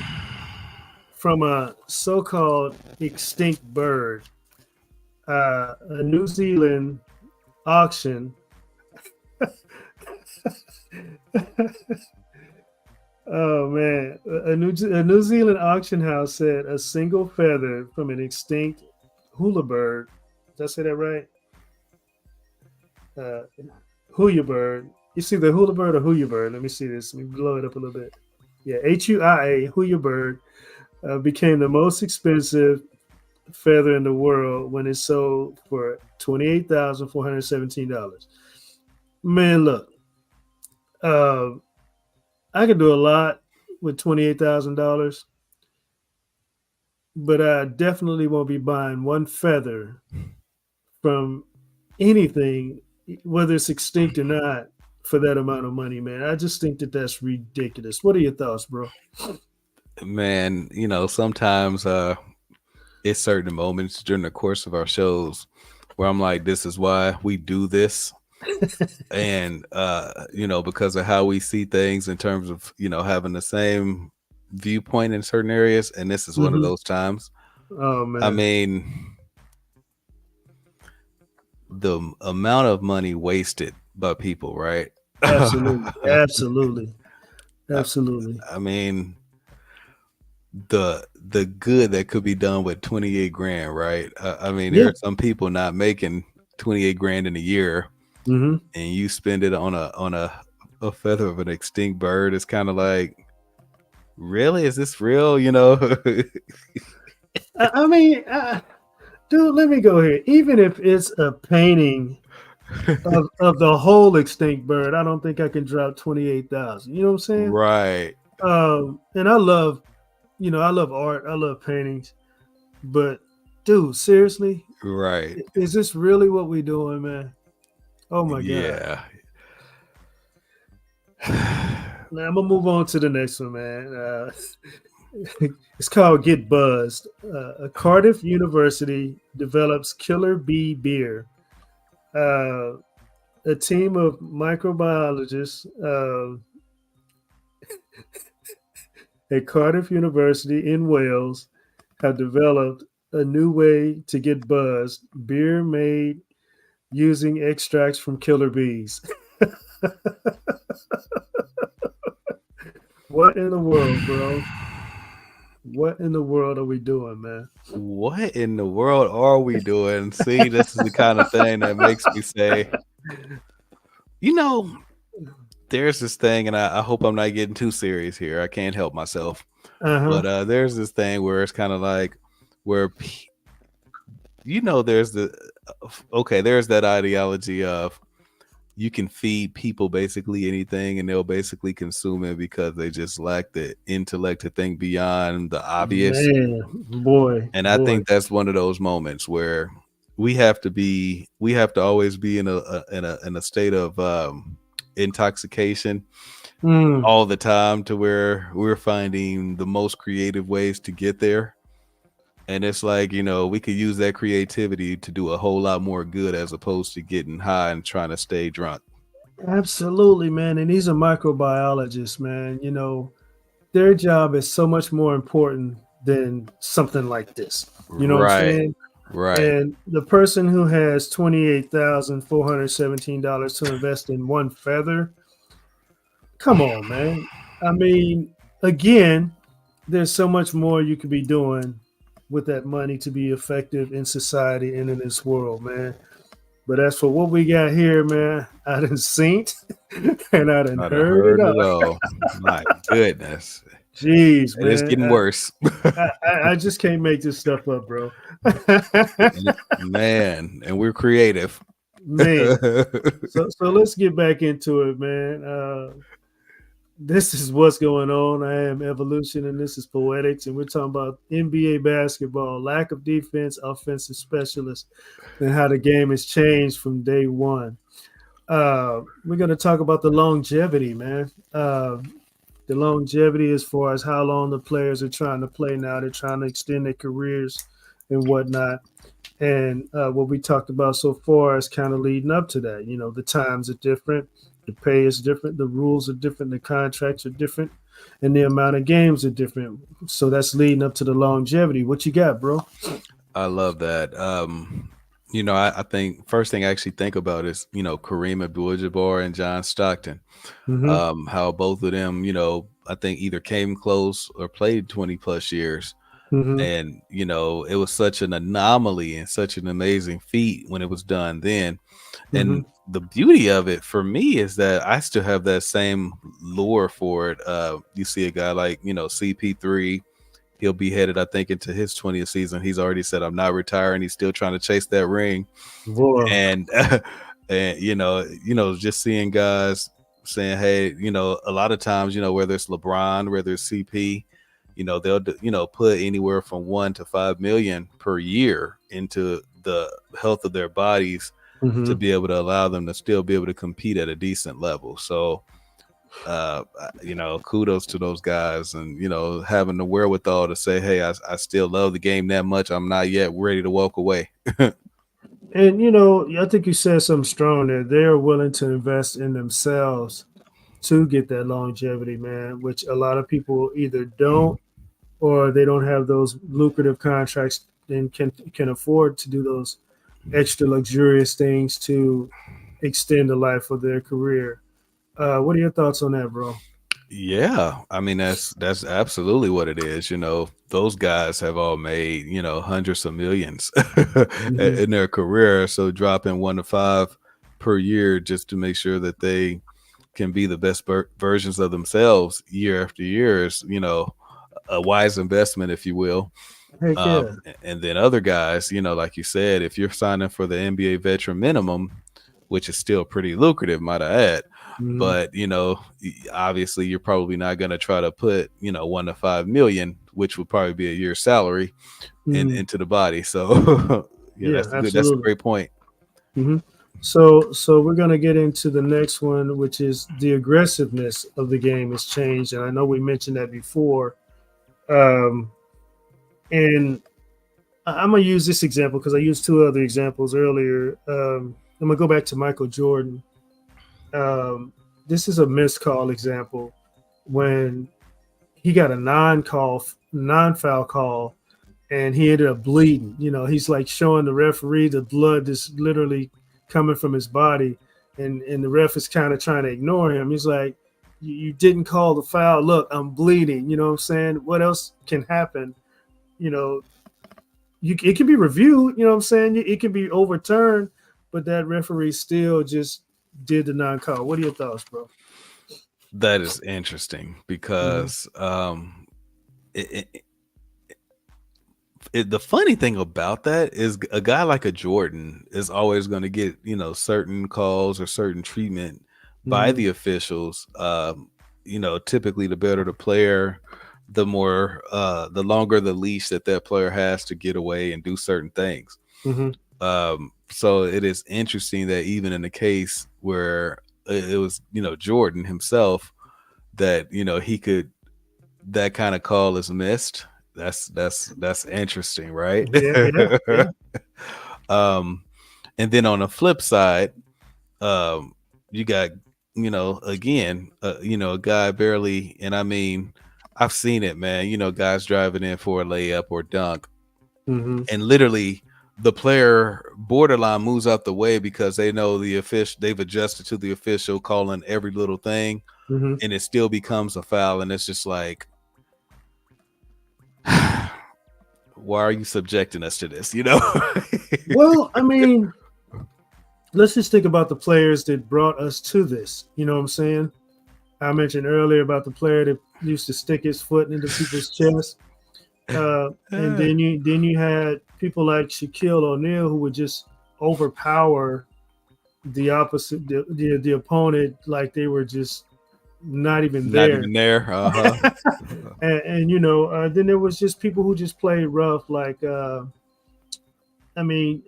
from a so-called extinct bird. A New Zealand auction. Oh man, a New Zealand auction house said a single feather from an extinct hula bird. Did I say that right? Huia bird. You see the hula bird or Huia bird? Let me see this. Let me blow it up a little bit. Yeah, HUIA, Huia bird, became the most expensive feather in the world when it sold for $28,417. Man, look, I could do a lot with $28,000, but I definitely won't be buying one feather from anything, whether it's extinct or not, for that amount of money, man. I just think that that's ridiculous. What are your thoughts, bro? man, sometimes it's certain moments during the course of our shows where I'm like, this is why we do this. And because of how we see things in terms of having the same viewpoint in certain areas, and this is one of those times. Oh man, I mean, the amount of money wasted by people, right? absolutely. I mean, the good that could be done with 28 grand, right? I mean, there Yeah. are some people not making 28 grand in a year, Mm-hmm. and you spend it on a feather of an extinct bird. It's kind of like, really, is this real? I mean, dude, let me go here. Even if it's a painting of the whole extinct bird, I don't think I can drop 28,000. You know what I'm saying? Right, And I love art, I love paintings, but dude, seriously, right, is this really what we doing, man? Oh my god. yeah. Now I'm gonna move on to the next one, man. It's called Get Buzzed. Cardiff University develops Killer Bee beer. Uh, a team of microbiologists at Cardiff University in Wales have developed a new way to get buzzed, beer made using extracts from killer bees. What in the world, bro? What in the world are we doing, man? What in the world are we doing? See, this is the kind of thing that makes me say, you know, there's this thing, and I hope I'm not getting too serious here. I can't help myself. Uh-huh. But there's this thing where it's kind of like where, there's there's that ideology of you can feed people basically anything and they'll basically consume it because they just lack the intellect to think beyond the obvious. Man, boy, And I boy. think that's one of those moments where we have to always be in a state of intoxication Mm, all the time, to where we're finding the most creative ways to get there. And it's like, we could use that creativity to do a whole lot more good as opposed to getting high and trying to stay drunk. absolutely, man. And these are microbiologists, man. Their job is so much more important than something like this. You know what I'm Right, saying? right. And the person who has $28,417 to invest in one feather, come on, man. I mean, again, there's so much more you could be doing with that money to be effective in society and in this world, man. But as for what we got here, man, I done seen it and I done I done heard it heard all. it all. My goodness. Jeez, And it's man. getting worse. I just can't make this stuff up, bro. Man, and we're creative. Man. So let's get back into it, man. This is what's going on. I am Evolution, and this is Poetics, and we're talking about NBA basketball, lack of defense, offensive specialists, and how the game has changed from day one. We're going to talk about the longevity, man. The longevity as far as how long the players are trying to play now. They're trying to extend their careers and whatnot. And what we talked about so far is kind of leading up to that. The times are different, the pay is different, the rules are different, the contracts are different, and the amount of games are different. So that's leading up to the longevity. What you got, bro? I love that. I think first thing I actually think about is, Kareem Abdul-Jabbar and John Stockton. Mm-hmm. How both of them, I think either came close or played 20 plus years. Mm-hmm. And, it was such an anomaly and such an amazing feat when it was done then. Mm-hmm. And the beauty of it for me is that I still have that same lure for it. You see a guy like, CP3, he'll be headed, I think, into his 20th season. He's already said, I'm not retiring. He's still trying to chase that ring. Boy. And, just seeing guys saying, hey, a lot of times, whether it's LeBron, whether it's CP, they'll put anywhere from 1 to 5 million per year into the health of their bodies Mm-hmm. to be able to allow them to still be able to compete at a decent level. So, kudos to those guys, and, having the wherewithal to say, hey, I still love the game that much. I'm not yet ready to walk away. And I think you said something strong there. They're willing to invest in themselves to get that longevity, man, which a lot of people either don't or they don't have those lucrative contracts and can afford to do those extra luxurious things to extend the life of their career. What are your thoughts on that, bro? Yeah, I mean that's absolutely what it is. You know, those guys have all made, you know, hundreds of millions Mhm. in their career. So dropping 1 to 5 per year just to make sure that they can be the best versions of themselves year after year is, you know, a wise investment, if you will. Heck yeah. And then other guys, you know, like you said, if you're signing for the NBA veteran minimum, which is still pretty lucrative, might I add, Mhm. but you know, obviously you're probably not going to try to put, you know, 1 to 5 million, which would probably be a year's salary, Mhm. into the body. So yeah, Yeah, that's a absolutely. great point. Mhm. So we're gonna get into the next one, which is the aggressiveness of the game has changed, and I know we mentioned that before. Um, and I'm gonna use this example because I used two other examples earlier. I'm gonna go back to Michael Jordan. Um, this is a missed call example when he got a non foul call, and he ended up bleeding. You know, he's like showing the referee the blood that's literally coming from his body, and the ref is kind of trying to ignore him. He's like, "You didn't call the foul. Look, I'm bleeding." You know what I'm saying? What else can happen? You know, it can be reviewed. You know what I'm saying? It can be overturned, but that referee still just did the non-call. What are your thoughts, bro? That is interesting Hmm. because it, the funny thing about that is a guy like a Jordan is always going to get, you know, certain calls or certain treatment by Hmm. the officials. You know, typically the better the player, the more the longer the leash that player has to get away and do certain things. Hmm. So it is interesting that even in the case where it was, you know, Jordan himself, that, you know, he could, that kind of call is missed. That's interesting, right? Yeah, yeah, yeah. um and then on the flip side, you got, you know, again, you know, a guy barely, and I mean, I've seen it, man, you know, guys driving in for a layup or dunk, Hmm. and literally the player borderline moves out the way because they know the official, they've adjusted to the official calling every little thing, Hmm. and it still becomes a foul, and it's just like, why are you subjecting us to this, you know? Well, I mean, let's just think about the players that brought us to this. You know what I'm saying? I mentioned earlier about the player that used to stick his foot into people's chest. And then you had people like Shaquille O'Neal who would just overpower the opposite the opponent like they were just not even Not there. even there. Uh-huh. And then there was just people who just played rough, like I mean,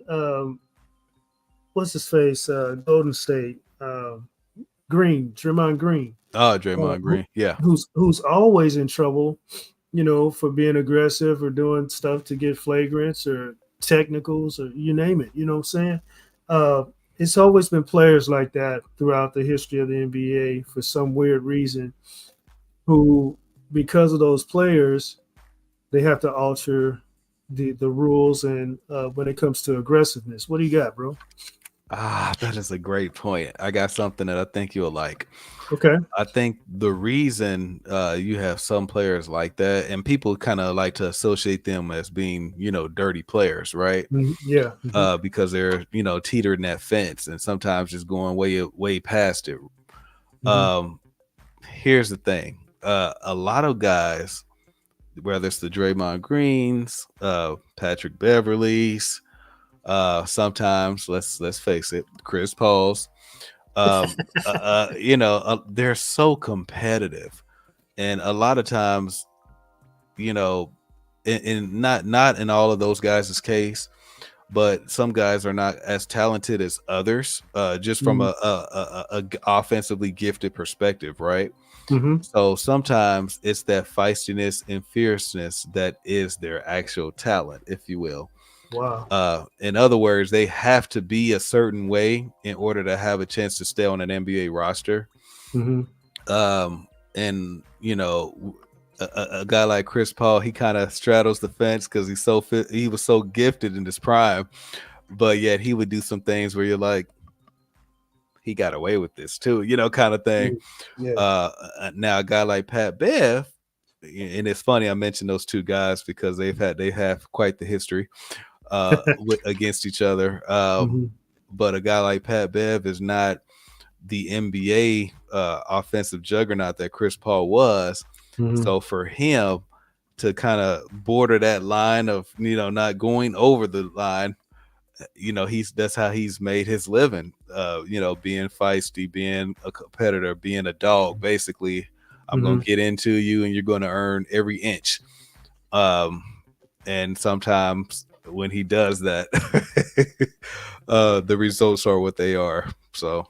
what's his face, Golden State, Draymond Green, Oh, uh, Draymond who, Green. Yeah. who's always in trouble, for being aggressive or doing stuff to get flagrants or technicals or you name it. You know what I'm saying? Uh, it's always been players like that throughout the history of the NBA for some weird reason, who, because of those players, they have to alter the rules and when it comes to aggressiveness. What do you got, bro? Ah, that is a great point. I got something that I think you'll like. Okay. I think the reason you have some players like that, and people kind of like to associate them as being, you know, dirty players, right? Mhm. Yeah. Hmm. Because they're, you know, teetering that fence and sometimes just going way past it. Hmm. Um, Here's the thing: a lot of guys, whether it's the Draymond Greens, Patrick Beverleys, sometimes let's face it, Chris Paul's, they're so competitive, and a lot of times, you know, in not in all of those guys' case, but some guys are not as talented as others, just from Hmm. a offensively gifted perspective, right? Hmm. So sometimes it's that feistiness and fierceness that is their actual talent, if you will. Wow. In other words, they have to be a certain way in order to have a chance to stay on an NBA roster. Hmm. And you know, a guy like Chris Paul, he kind of straddles the fence because he's so fit, he was so gifted in his prime, but yet he would do some things where you're like, he got away with this too, kind of thing. Yeah. Now a guy like Pat Bev, and it's funny I mentioned those two guys because they have quite the history against each other. But a guy like Pat Bev is not the NBA offensive juggernaut that Chris Paul was. So for him to kind of border that line of not going over the line, that's how he's made his living. Being feisty, being a competitor, being a dog. Basically, I'm gonna get into you, and you're gonna earn every inch. And sometimes when he does that, the results are what they are. So.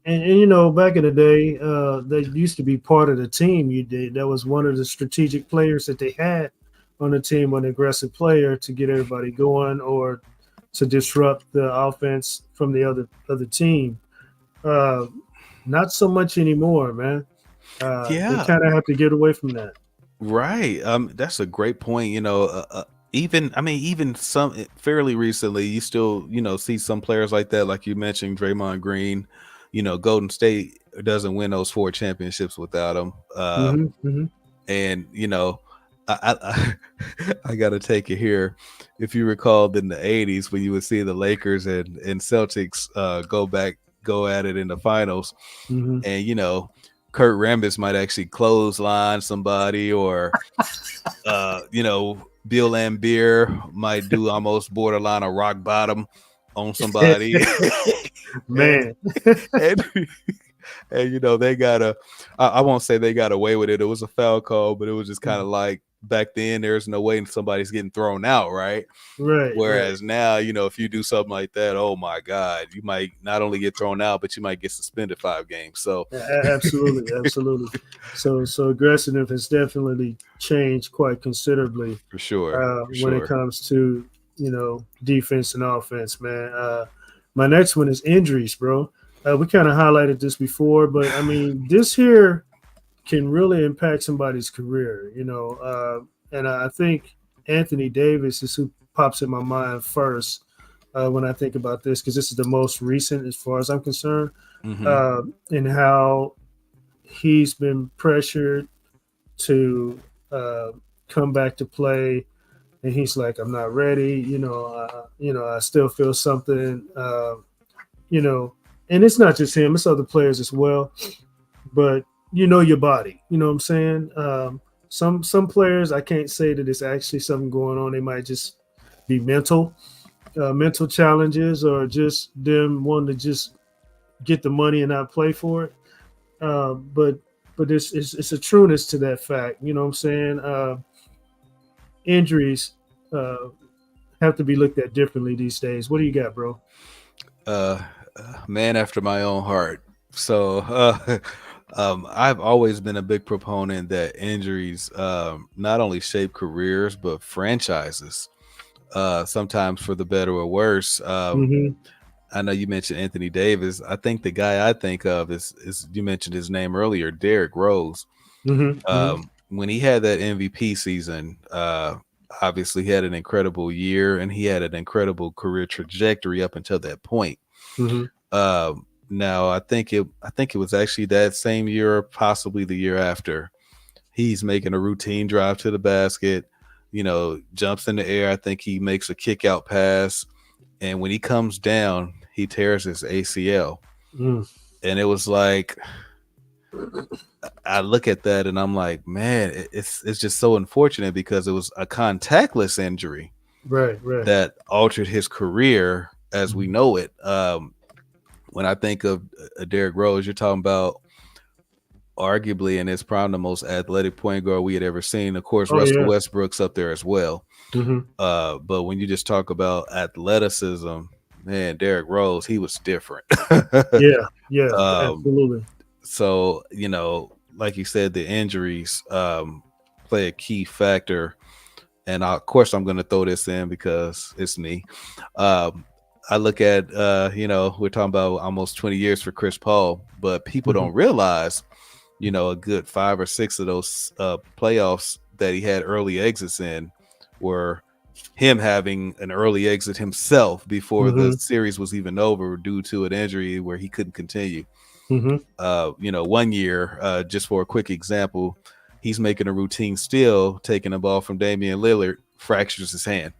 And back in the day, that used to be part of the team. That was one of the strategic players that they had on the team, an aggressive player to get everybody going or to disrupt the offense from the other team. Not so much anymore, man. They kind of have to get away from that. Right. That's a great point. Even some fairly recently, you still see some players like that, like you mentioned, Draymond Green. Golden State doesn't win those 4 championships without him. And I got to take it here. If you recall, in the 80s, when you would see the Lakers and Celtics go at it in the finals, and Kurt Rambis might actually clothesline somebody, or Bill Laimbeer might do almost borderline a rock bottom on somebody. Man. and they got I won't say they got away with it. It was a foul call, but it was just kind of like back then there's no way somebody's getting thrown out, right? Right. Whereas now, if you do something like that, oh my God, you might not only get thrown out, but you might get suspended 5 games. So absolutely. So aggressiveness has definitely changed quite considerably for sure. When it comes to defense and offense, man. My next one is injuries, bro. We kind of highlighted this before, but I mean, this here can really impact somebody's career, and I think Anthony Davis is who pops in my mind first when I think about this, because this is the most recent as far as I'm concerned, and how he's been pressured to come back to play. And he's like, I'm not ready. I still feel something, and it's not just him, it's other players as well. But your body, you know what I'm saying? Some players, I can't say that it's actually something going on. They might just be mental challenges, or just them wanting to just get the money and not play for it. But it's a trueness to that fact. You know what I'm saying? Injuries have to be looked at differently these days. What do you got, bro? Man after my own heart. So I've always been a big proponent that injuries not only shape careers but franchises, sometimes for the better or worse. I know you mentioned Anthony Davis. I think the guy I think of is you mentioned his name earlier, Derrick Rose. When he had that MVP season, obviously he had an incredible year and he had an incredible career trajectory up until that point. Now I think it was actually that same year, or possibly the year after, he's making a routine drive to the basket, jumps in the air. I think he makes a kick out pass, and when he comes down, he tears his ACL. And it was like, I look at that and I'm like, man, it's just so unfortunate, because it was a contactless injury, right, that altered his career as we know it. When I think of Derrick Rose, you're talking about arguably in his prime the most athletic point guard we had ever seen. Of course, Russell Westbrook's up there as well. But when you just talk about athleticism, man, Derrick Rose, he was different. Absolutely. So, like you said, the injuries play a key factor. And of course, I'm going to throw this in because it's me. I look at, we're talking about almost 20 years for Chris Paul, but people don't realize, a good 5 or 6 of those playoffs that he had early exits in were him having an early exit himself before the Mm-hmm. series was even over due to an injury where he couldn't continue. Mm-hmm. 1 year, just for a quick example, he's making a routine steal, taking a ball from Damian Lillard, fractures his hand.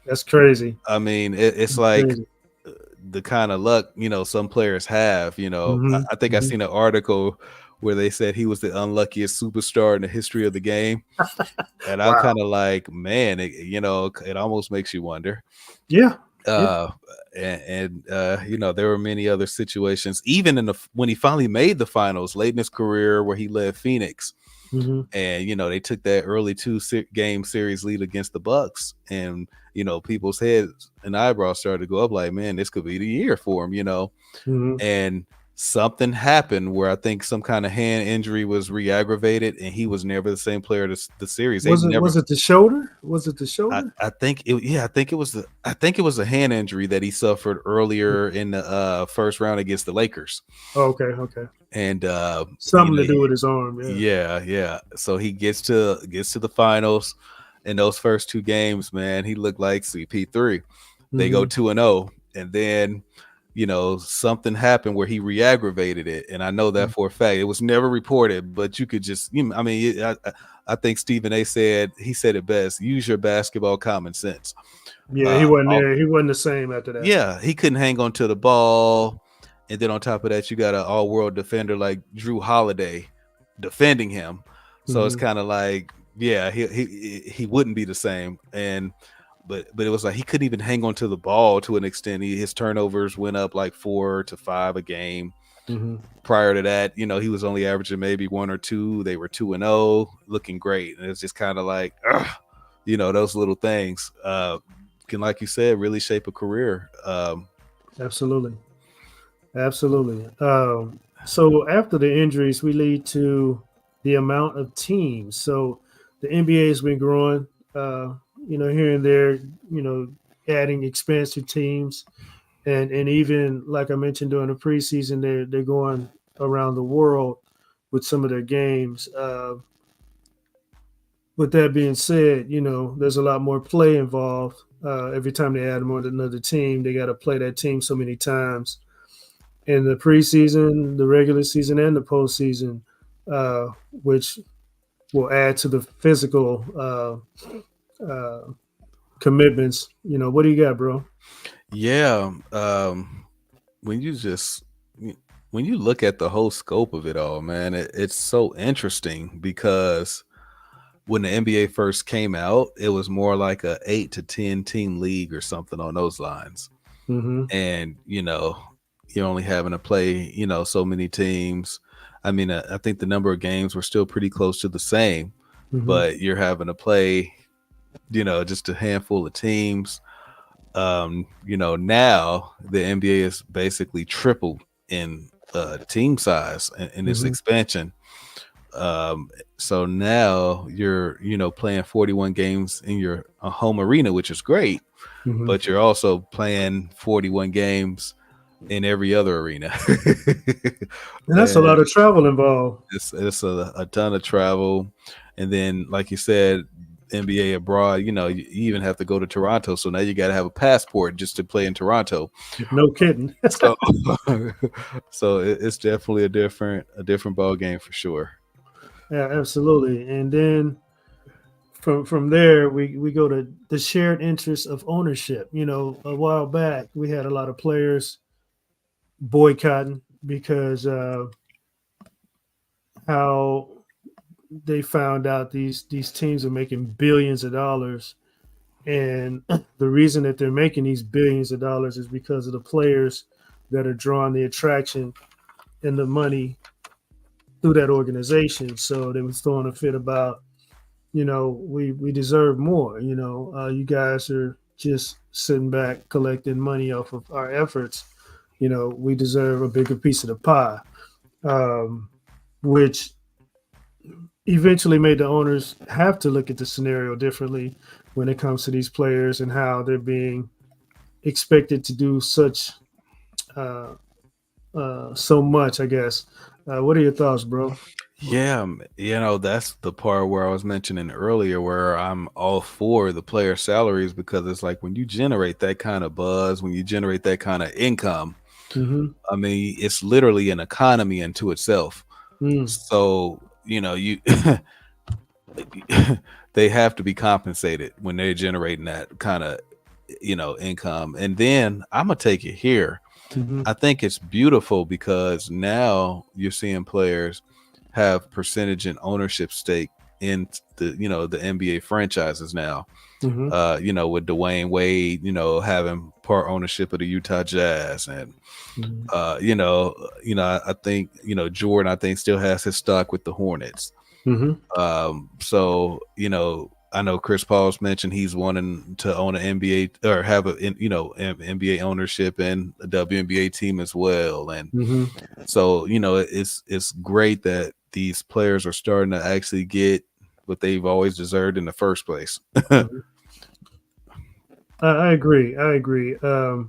That's crazy. I mean, it's That's like crazy. the kind of luck, some players have. Mm-hmm. I think I Mm-hmm. seen an article where they said he was the unluckiest superstar in the history of the game. And I'm Wow. kind of like, man, it almost makes you wonder. Yeah. There were many other situations, even when he finally made the finals late in his career, where he led Phoenix, Mm-hmm. and they took that early 2-game series lead against the Bucks, and people's heads and eyebrows started to go up, like, man, this could be the year for him, Mm-hmm. and something happened where I think some kind of hand injury was re-aggravated, and he was never the same player to the series. Was it the shoulder? Was it the shoulder? I think it was a hand injury that he suffered earlier in the first round against the Lakers. Oh, okay. And something to do with his arm. Yeah. So he gets to the finals. In those first 2 games, man, he looked like CP3. They go 2-0, and then something happened where he re-aggravated it, and I know that for a fact. It was never reported, but you could just, I think Stephen A. said it best: use your basketball common sense. Yeah, he wasn't there. He wasn't the same after that. Yeah, he couldn't hang on to the ball, and then on top of that, you got an all-world defender like Drew Holiday defending him. So it's kind of like, yeah, he wouldn't be the same. But it was like he couldn't even hang on to the ball to an extent. His turnovers went up like 4 to 5 a game. Mm-hmm. Prior to that, he was only averaging maybe 1 or 2. They were 2-0, looking great, and it's just kind of like, those little things can, like you said, really shape a career. Absolutely. So after the injuries, we lead to the amount of teams. So the NBA has been growing, here and there, adding expansive teams, and even like I mentioned during the preseason, they're going around the world with some of their games. With that being said, there's a lot more play involved. Every time they add them on another team, they got to play that team so many times. In the preseason, the regular season, and the postseason, which will add to the physical commitments. What do you got, bro? Yeah, when you look at the whole scope of it all, man, it's so interesting because when the NBA first came out, it was more like a 8 to 10 team league or something on those lines, and you're only having to play, so many teams. I mean, I think the number of games were still pretty close to the same, but you're having to play, just a handful of teams. Now the NBA is basically tripled in team size in this expansion. So now you're, playing 41 games in your home arena, which is great, but you're also playing 41 games in every other arena. And that's a lot of travel involved. It's a ton of travel. And then, like you said, NBA abroad, you even have to go to Toronto. So now you got to have a passport just to play in Toronto. No kidding. So it's definitely a different ball game for sure. Yeah, absolutely. And then from there, we go to the shared interest of ownership. A while back, we had a lot of players boycotting because how they found out these teams are making billions of dollars, and the reason that they're making these billions of dollars is because of the players that are drawing the attraction and the money through that organization. So they was throwing a fit about, we deserve more. You guys are just sitting back collecting money off of our efforts. We deserve a bigger piece of the pie, which eventually made the owners have to look at the scenario differently when it comes to these players and how they're being expected to do such so much, I guess. What are your thoughts, bro? Yeah, that's the part where I was mentioning earlier where I'm all for the player salaries because it's like when you generate that kind of buzz, when you generate that kind of income, Mm-hmm. I mean, it's literally an economy into itself. Mm. So, you they have to be compensated when they're generating that kind of, income. And then I'm gonna take it here. Mm-hmm. I think it's beautiful because now you're seeing players have percentage and ownership stake in the NBA franchises now. Mm-hmm. With Dwayne Wade, having part ownership of the Utah Jazz, and Mm-hmm. I think Jordan, I think, still has his stock with the Hornets. Mm-hmm. So I know Chris Paul's mentioned he's wanting to own an NBA or have NBA ownership and a WNBA team as well. And Mm-hmm. so it's great that these players are starting to actually get what they've always deserved in the first place. Mm-hmm. I agree. I agree. How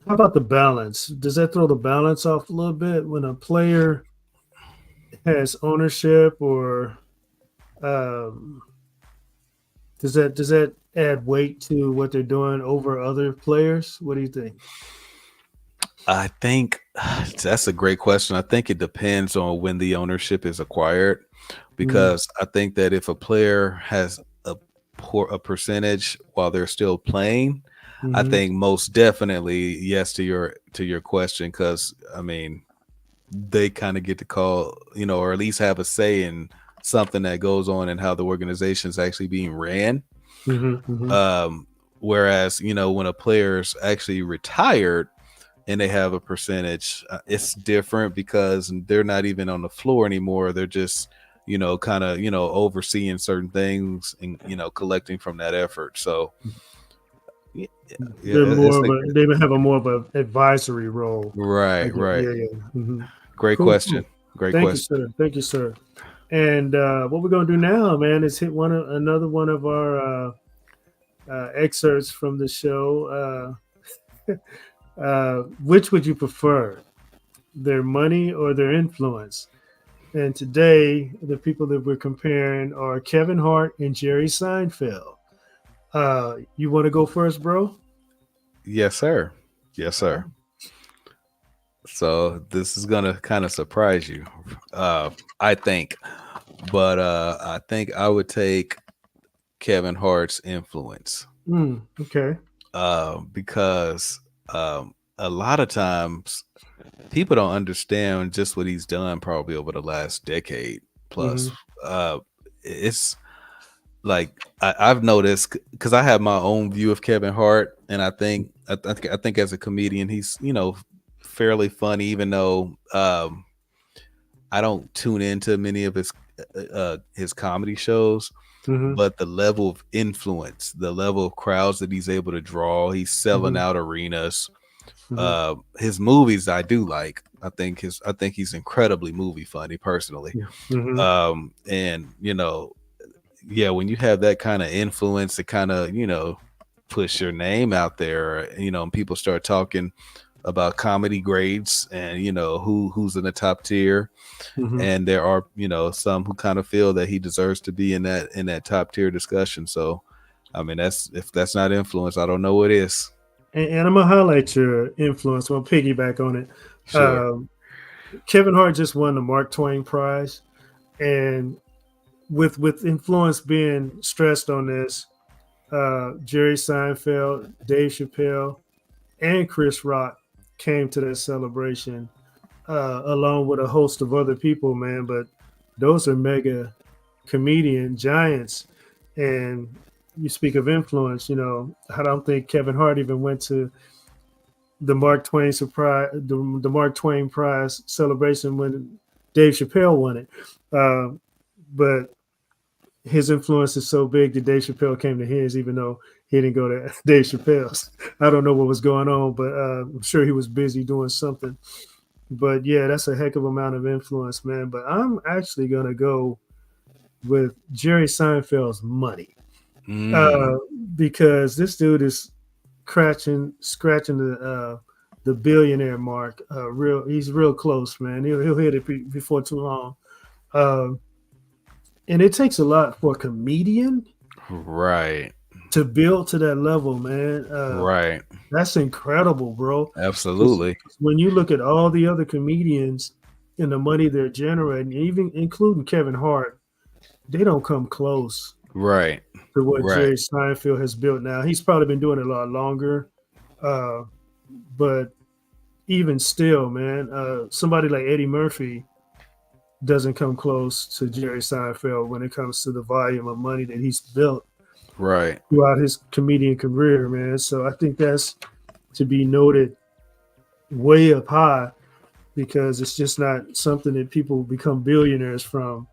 about the balance? Does that throw the balance off a little bit when a player has ownership, or um, does that add weight to what they're doing over other players? What do you think? I think that's a great question. I think it depends on when the ownership is acquired, Mm, because I think that if a player has a percentage while they're still playing, I mm-hmm, think most definitely yes to your question, because I mean they kind of get to call, or at least have a say in something that goes on and how the organization is actually being ran. mm-hmm, mm-hmm, Um, Whereas when a player's actually retired and they have a percentage, it's different because they're not even on the floor anymore. They're just kind of overseeing certain things and collecting from that effort. So yeah, yeah, they're it's more of like a they would have a more of an advisory role. I right, get, right. yeah, yeah. Hmm. Great Cool, question. cool. Great Thank you, question. sir. Thank you, sir. And what we're gonna do now, man, is hit another one of our excerpts from the show. Which would you prefer, their money or their influence? And today, the people that we're comparing are Kevin Hart and Jerry Seinfeld. You want to go first, bro? Yes, sir. Yes, All right. sir. So this is gonna kind of surprise you, uh, I think, but I think I would take Kevin Hart's influence, Okay. because a lot of times people don't understand just what he's done probably over the last decade plus. Hmm. Uh, it's like I've noticed because I have my own view of Kevin Hart, and I think as a comedian he's fairly funny, even though I don't tune into many of his comedy shows, Hmm. but the level of influence, the level of crowds that he's able to draw, he's selling Hmm. out arenas. Hmm. His movies I do like. I think he's incredibly movie funny personally. Hmm. And yeah, when you have that kind of influence, it kind of push your name out there, and people start talking about comedy grades and who's in the top tier, Hmm. and there are some who kind of feel that he deserves to be in that top tier discussion. So I mean, that's if that's not influence, I don't know what is. And I'm gonna highlight your influence. I'm gonna piggyback on it. Sure. Um, Kevin Hart just won the Mark Twain Prize, and with influence being stressed on this, Jerry Seinfeld, Dave Chappelle, and Chris Rock came to that celebration, along with a host of other people, man. But those are mega comedian giants. And you speak of influence, I don't think Kevin Hart even went to the the Mark Twain Prize celebration when Dave Chappelle won it. But his influence is so big that Dave Chappelle came to his, even though he didn't go to Dave Chappelle's. I don't know what was going on, but I'm sure he was busy doing something. But yeah, that's a heck of amount of influence, man. But I'm actually gonna go with Jerry Seinfeld's money, Mm, uh, because this dude is scratching the the billionaire mark. He's real close, man. He'll hit it before too long. Um, and it takes a lot for a comedian Right. to build to that level, man. Right. That's incredible, bro. Absolutely. When you look at all the other comedians and the money they're generating, even including Kevin Hart, they don't come close Right. to what Right. Jerry Seinfeld has built now. He's probably been doing it a lot longer. But even still, man, somebody like Eddie Murphy doesn't come close to Jerry Seinfeld when it comes to the volume of money that he's built Right. throughout his comedian career, man. So I think that's to be noted way up high because it's just not something that people become billionaires from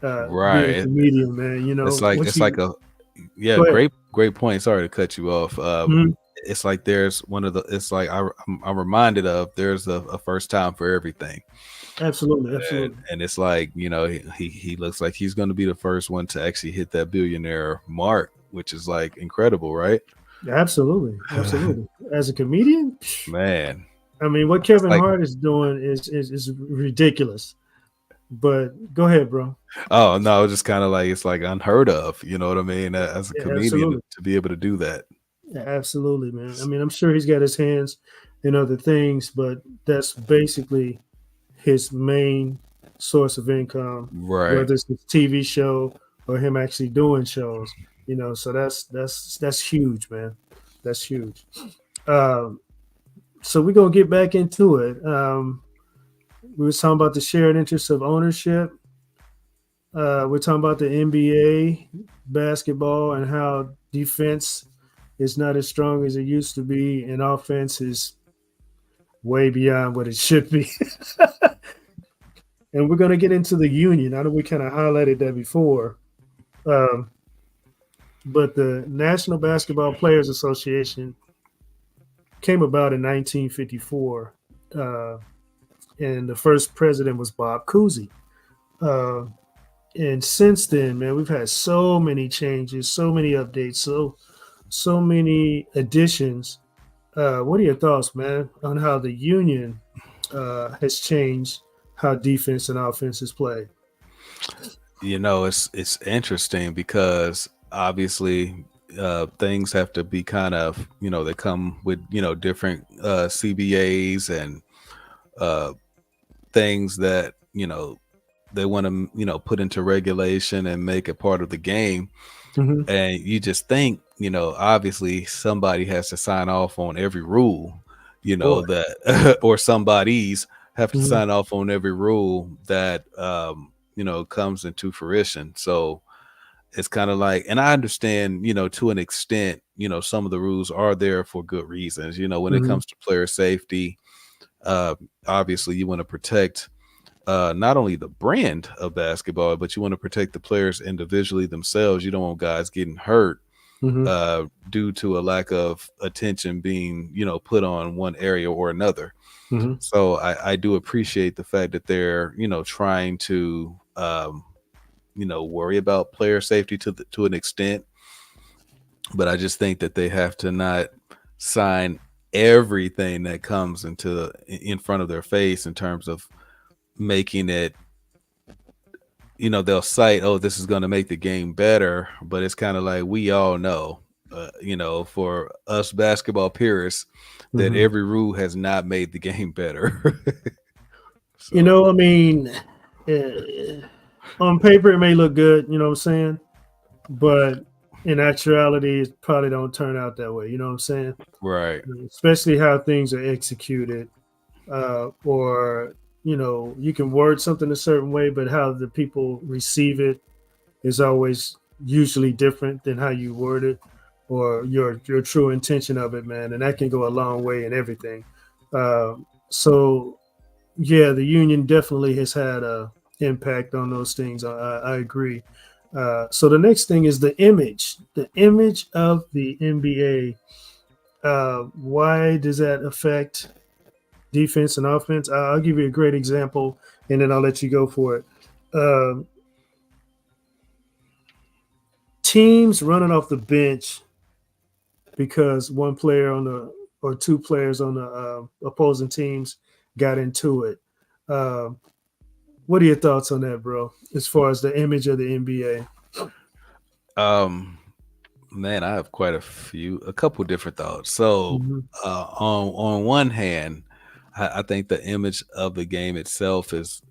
being a Right. comedian, man. You know, It's like once it's you like a yeah, go ahead. great point. Sorry to cut you off. Mhm. It's like there's one of the. It's like I'm reminded of there's a first time for everything, Absolutely, and, absolutely, and it's like he looks like he's going to be the first one to actually hit that billionaire mark, which is like incredible, right? absolutely, absolutely. As a comedian, Man, I mean, what it's Kevin like Hart is doing is ridiculous. But go ahead, bro. oh no, it's just kind of like it's like unheard of. You know what I mean? As a Yeah, comedian absolutely. to be able to do that, Yeah, absolutely, man. I mean, I'm sure he's got his hands in other things, but that's basically his main source of income, right? whether it's a TV show or him actually doing shows. So that's huge, man. That's huge. Um, so we're gonna get back into it. We were talking about the shared interest of ownership. We're talking about the NBA basketball and how defense is not as strong as it used to be, and offense is way beyond what it should be. And we're going to get into the union. I know we kind of highlighted that before, um, but the National Basketball Players Association came about in 1954, and the first president was Bob Cousy. Uh, and since then, man, we've had so many changes, so many updates, so many additions. What are your thoughts, man, on how the union has changed how defense and offense is played? It's interesting because obviously things have to be kind of they come with different CBAs and uh, things that they want to put into regulation and make it part of the game. Mm-hmm. And you just think obviously somebody has to sign off on every rule, Boy. that or somebody's have to Mm-hmm. sign off on every rule that comes into fruition. So it's kind of like, and I understand, to an extent, some of the rules are there for good reasons. When it Mm-hmm. comes to player safety, obviously you want to protect not only the brand of basketball, but you want to protect the players individually themselves. You don't want guys getting hurt Mm-hmm. due to a lack of attention being, put on one area or another. Mm-hmm. So I do appreciate the fact that they're, trying to, worry about player safety to an extent. But I just think that they have to not sign everything that comes in front of their face in terms of making it, they'll cite, oh, this is going to make the game better. But it's kind of like we all know, for us basketball purists, that Mm-hmm. every rule has not made the game better. I mean, on paper it may look good, you know what I'm saying, but in actuality, it probably don't turn out that way. You know what I'm saying? Right. Especially how things are executed, or you can word something a certain way, but how the people receive it is always usually different than how you word it or your true intention of it, man. And that can go a long way in everything. So yeah, the union definitely has had a impact on those things. I agree. So the next thing is the image of the NBA. Why does that affect defense and offense? I'll give you a great example, and then I'll let you go for it. Teams running off the bench because one player on the or two players on the opposing teams got into it. What are your thoughts on that, bro? As far as the image of the NBA? Man, I have quite a couple different thoughts. So, Mm-hmm. on one hand, I think the image of the game itself is,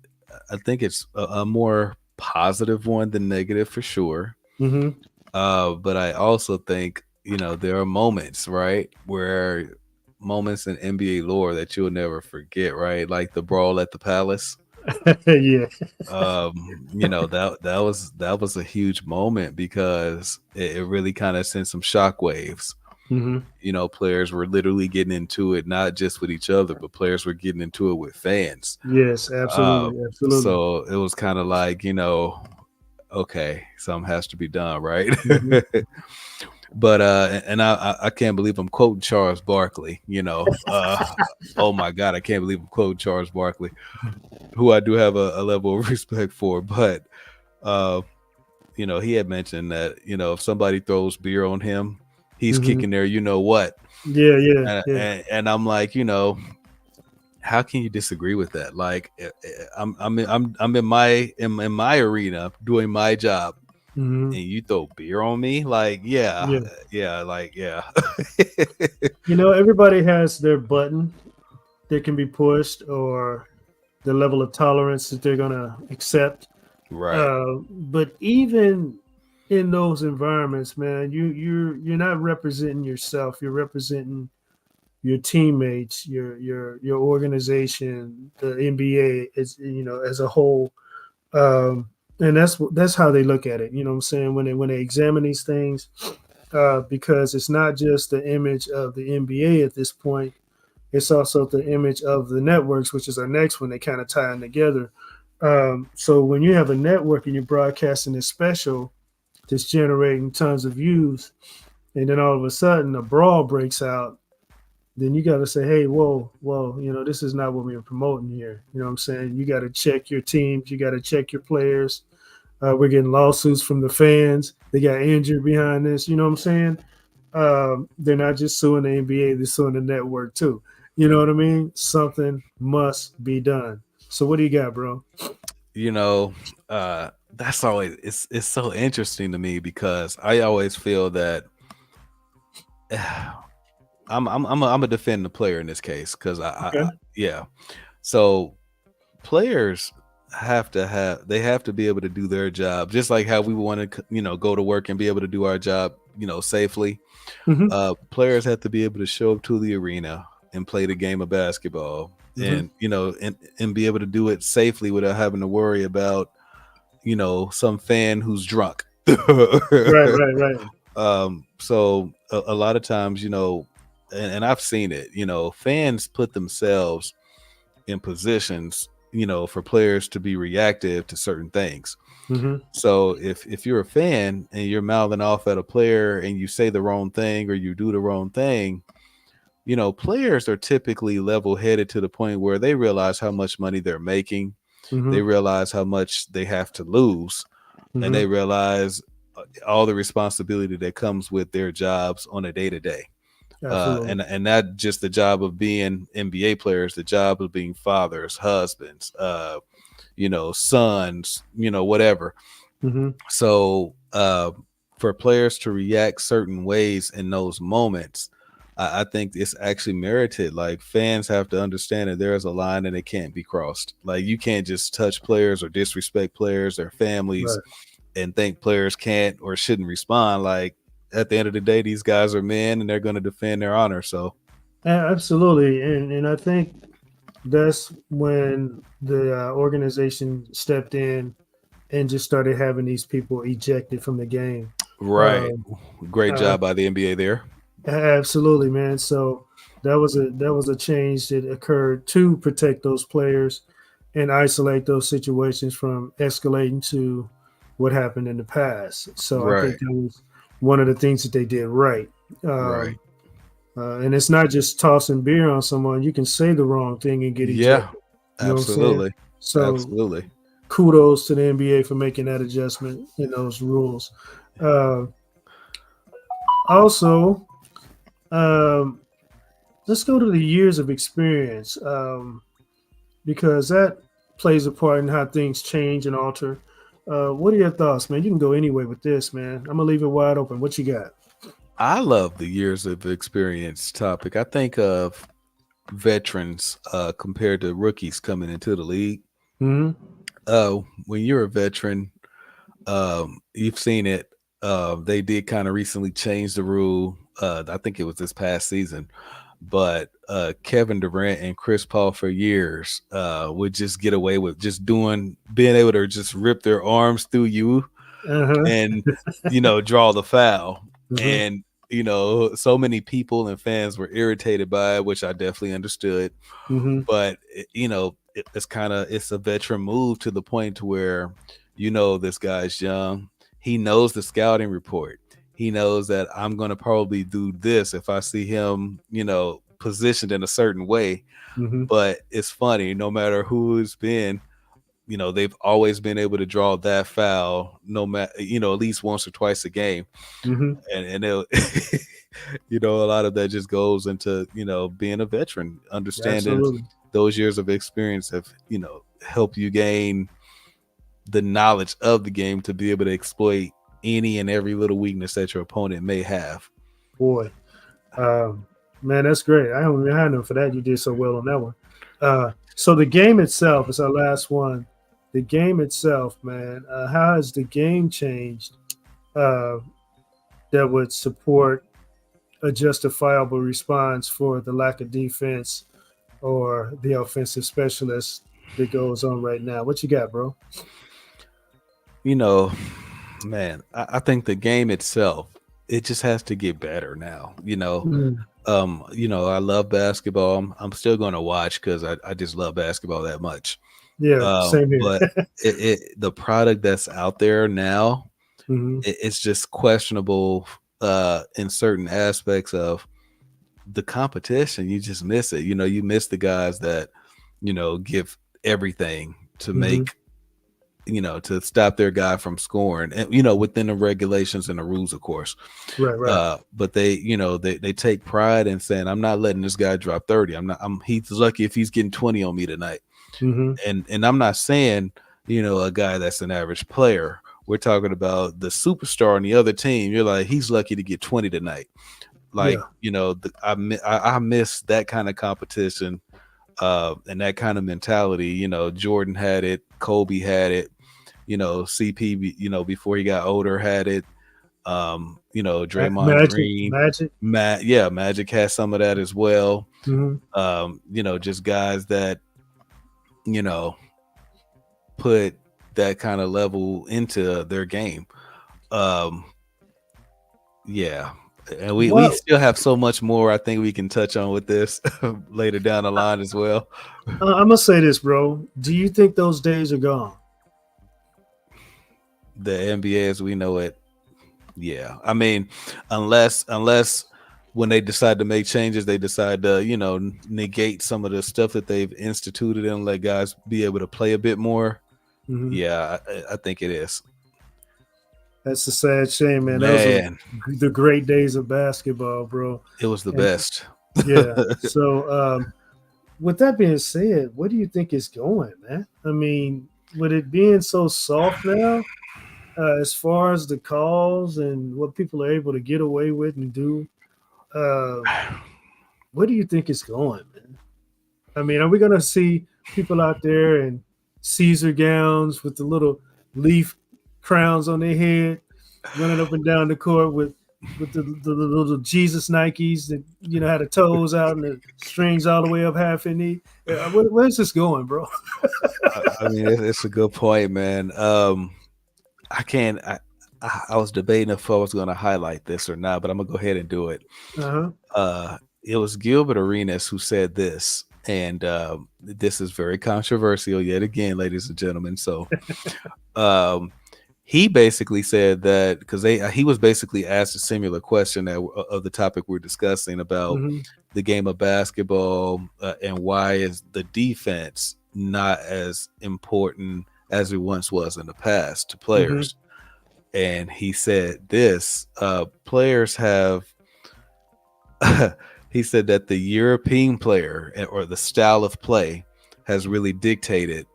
I think it's a more positive one than negative for sure. Mm-hmm. But I also think, there are moments, right, where moments in NBA lore that you'll never forget, right? Like the brawl at the Palace. Yeah. That was a huge moment because it really kind of sent some shockwaves. Mm-hmm. Players were literally getting into it, not just with each other, but players were getting into it with fans. Yes, Uh, absolutely, absolutely. so it was kind of like, okay, something has to be done, right? Mm-hmm. But and I can't believe I'm quoting Charles Barkley. Oh my God, I can't believe I'm quoting Charles Barkley, who I do have a level of respect for. But he had mentioned that if somebody throws beer on him, he's Mm-hmm. kicking their what. Yeah. And I'm like, how can you disagree with that? Like, I'm in my arena doing my job, Mm-hmm. and you throw beer on me? Like, yeah. Everybody has their button that can be pushed, or the level of tolerance that they're gonna accept. Right. But even in those environments, man, you're not representing yourself. You're representing your teammates, your organization, the NBA as a whole. And that's how they look at it. You know what I'm saying? When they examine these things, because it's not just the image of the NBA at this point, it's also the image of the networks, which is our next one. They kind of tie them together. So when you have a network and you're broadcasting a special that's generating tons of views, and then all of a sudden a brawl breaks out, then you got to say, hey, whoa, this is not what we're promoting here. You know what I'm saying? You got to check your teams. You got to check your players. We're getting lawsuits from the fans. They got injured behind this. You know what I'm saying? They're not just suing the NBA, they're suing the network too. You know what I mean? Something must be done. So what do you got, bro? That's always it's so interesting to me because I always feel that I'm a defend the player in this case because yeah. So players have to be able to do their job just like how we want to go to work and be able to do our job safely. Mm-hmm. Players have to be able to show up to the arena and play the game of basketball, and and be able to do it safely without having to worry about some fan who's drunk. Right. So a lot of times, and I've seen it, fans put themselves in positions, for players to be reactive to certain things. Mm-hmm. So if you're a fan and you're mouthing off at a player and you say the wrong thing or you do the wrong thing, players are typically level-headed to the point where they realize how much money they're making. Mm-hmm. They realize how much they have to lose, and they realize all the responsibility that comes with their jobs on a day-to-day. And not just the job of being NBA players, the job of being fathers, husbands, sons, whatever. Mm-hmm. So for players to react certain ways in those moments, I think it's actually merited. Like, fans have to understand that there is a line and it can't be crossed. Like, you can't just touch players or disrespect players or families and think players can't or shouldn't respond. Like, at the end of the day, these guys are men and they're going to defend their honor. So absolutely. And I think that's when the organization stepped in and just started having these people ejected from the game. Right. Great job by the NBA there. Absolutely, man. So that was a change that occurred to protect those players and isolate those situations from escalating to what happened in the past. So I think that was one of the things that they did right. Right. And it's not just tossing beer on someone. You can say the wrong thing and get ejected. Absolutely. So absolutely. Kudos to the NBA for making that adjustment in those rules. Also, let's go to the years of experience, because that plays a part in how things change and alter. What are your thoughts, man? You can go anyway with this, man. I'm gonna leave it wide open. What you got? I love the years of experience topic. I think of veterans compared to rookies coming into the league. Hmm. When you're a veteran, you've seen it. They did kind of recently change the rule. I think it was this past season, but Kevin Durant and Chris Paul for years would just get away with just being able to just rip their arms through you Uh-huh. and draw the foul. Mhm. And so many people and fans were irritated by it, which I definitely understood. Hmm. But it's a veteran move to the point to where this guy's young. He knows the scouting report. He knows that I'm going to probably do this if I see him positioned in a certain way. Hmm. But it's funny, no matter who it's been, they've always been able to draw that foul, no matter at least once or twice a game. Hmm. And a lot of that just goes into being a veteran, understanding Absolutely. those years of experience have help you gain the knowledge of the game to be able to exploit any and every little weakness that your opponent may have. Boy, man, that's great. I don't even have enough for that. You did so well on that one. So the game itself is our last one. The game itself, man. How has the game changed that would support a justifiable response for the lack of defense or the offensive specialist that goes on right now? What you got, bro? Man, I think the game itself, it just has to get better now. I love basketball. I'm still going to watch because I just love basketball that much. Yeah, same here. But the product that's out there now, Mhm. it's just questionable in certain aspects of the competition. You just miss it. You miss the guys that give everything to make to stop their guy from scoring, and within the regulations and the rules, of course. Right. But they take pride in saying, I'm not letting this guy drop 30. He's lucky if he's getting 20 on me tonight. Hmm. And I'm not saying a guy that's an average player. We're talking about the superstar on the other team. You're like, he's lucky to get 20 tonight. Like, I miss that kind of competition and that kind of mentality. Jordan had it, Kobe had it, CP, before he got older had it. Draymond Green, Magic has some of that as well. Hmm. Just guys that put that kind of level into their game. And we still have so much more I think we can touch on with this later down the line as well. I'm gonna say this, bro. Do you think those days are gone? The NBA as we know it, yeah. I mean, unless when they decide to make changes, they decide to negate some of the stuff that they've instituted and let guys be able to play a bit more. Mhm. Yeah, I think it is. That's a sad shame, man. Those were the great days of basketball, bro. It was the best. Yeah. So, with that being said, where do you think it's going, man? I mean, with it being so soft now, as far as the calls and what people are able to get away with and do, where do you think it's going, man? I mean, are we going to see people out there in Caesar gowns with the little leaf crowns on their head, running up and down the court with the little Jesus Nikes that had the toes out and the strings all the way up half their knee? Where's this going, bro? I mean, it's a good point, man. I was debating if I was going to highlight this or not, but I'm gonna go ahead and do it. It was Gilbert Arenas who said this, and this is very controversial yet again, ladies and gentlemen. So he basically said that because he was basically asked a similar question of the topic we're discussing about the game of basketball and why is the defense not as important as it once was in the past to players. And he said this, players have he said that the European player or the style of play has really dictated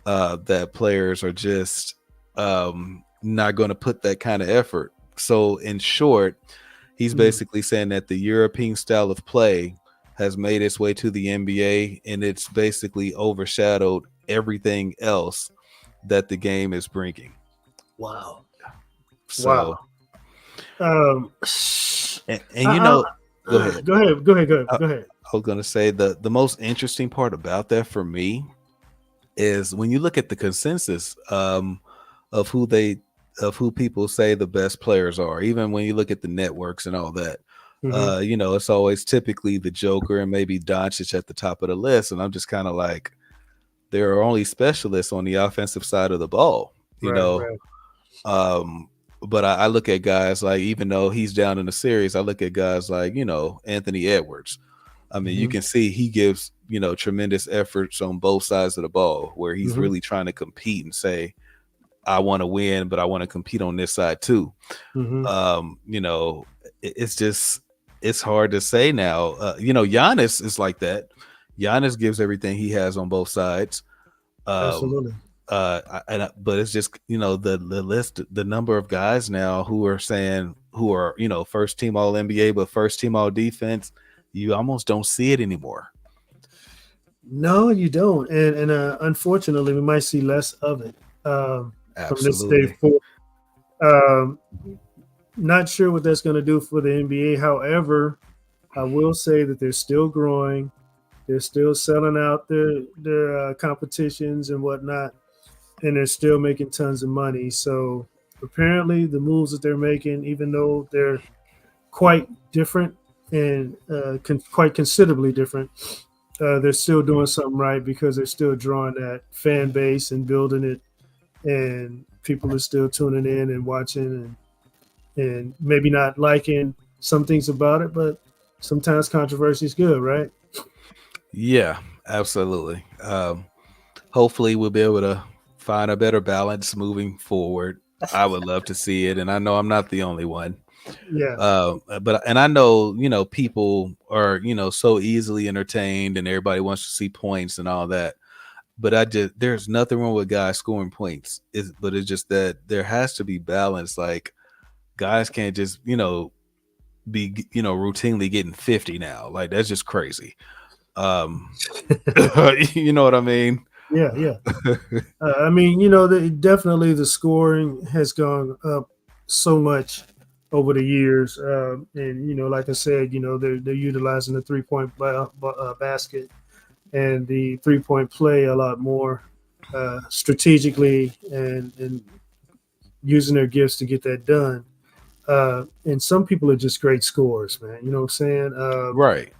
that players are just not going to put that kind of effort. So in short, he's basically saying that the European style of play has made its way to the NBA, and it's basically overshadowed everything else that the game is bringing. Wow. So, wow. And you know, go ahead. Go ahead. I was going to say the most interesting part about that for me is when you look at the consensus of who people say the best players are, even when you look at the networks and all that. You know, it's always typically the Joker and maybe Doncic at the top of the list. And I'm just kind of like, there are only specialists on the offensive side of the ball, you know. Right. But I look at guys like, even though he's down in the series, I look at guys like, you know, Anthony Edwards. I mean, you can see he gives, you know, tremendous efforts on both sides of the ball where he's really trying to compete and say, I want to win, but I want to compete on this side too. You know, it's hard to say now. You know, Giannis is like that. Giannis gives everything he has on both sides. Absolutely. But it's just, you know, the list, the number of guys now who are, you know, first team all NBA, but first team all defense, you almost don't see it anymore. No, you don't. And unfortunately, we might see less of it from this day forward. Not sure what that's going to do for the NBA. However, I will say that they're still growing. They're still selling out their competitions and whatnot, and they're still making tons of money. So apparently the moves that they're making, even though they're quite different and quite considerably different, they're still doing something right because they're still drawing that fan base and building it, and people are still tuning in and watching and maybe not liking some things about it, but sometimes controversy is good, right? Yeah, absolutely. Hopefully we'll be able to find a better balance moving forward. I would love to see it, and I know I'm not the only one. Yeah. But I know, you know, people are, you know, so easily entertained and everybody wants to see points and all that. But there's nothing wrong with guys scoring points. But it's just that there has to be balance. Like, guys can't just, you know, be, you know, routinely getting 50 now. Like, that's just crazy. You know what I mean? Yeah. I mean, you know, definitely the scoring has gone up so much over the years, and you know, like I said, you know, they're utilizing the 3-point basket and the 3-point play a lot more strategically and using their gifts to get that done. And some people are just great scorers, man. You know what I'm saying? Right.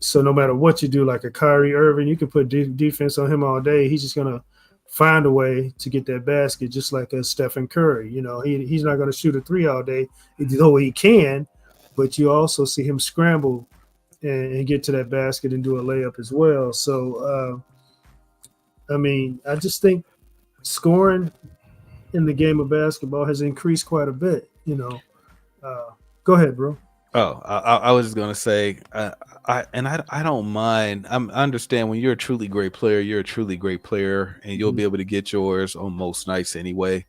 So no matter what you do, like a Kyrie Irving, you can put defense on him all day. He's just gonna find a way to get that basket, just like a Stephen Curry. You know, he's not gonna shoot a 3 all day, though he can, but you also see him scramble and get to that basket and do a layup as well. So, I mean, I just think scoring in the game of basketball has increased quite a bit. You know, go ahead, bro. Oh, I was just gonna say, I don't mind. I understand when you're a truly great player, you're a truly great player, and you'll be able to get yours on most nights anyway.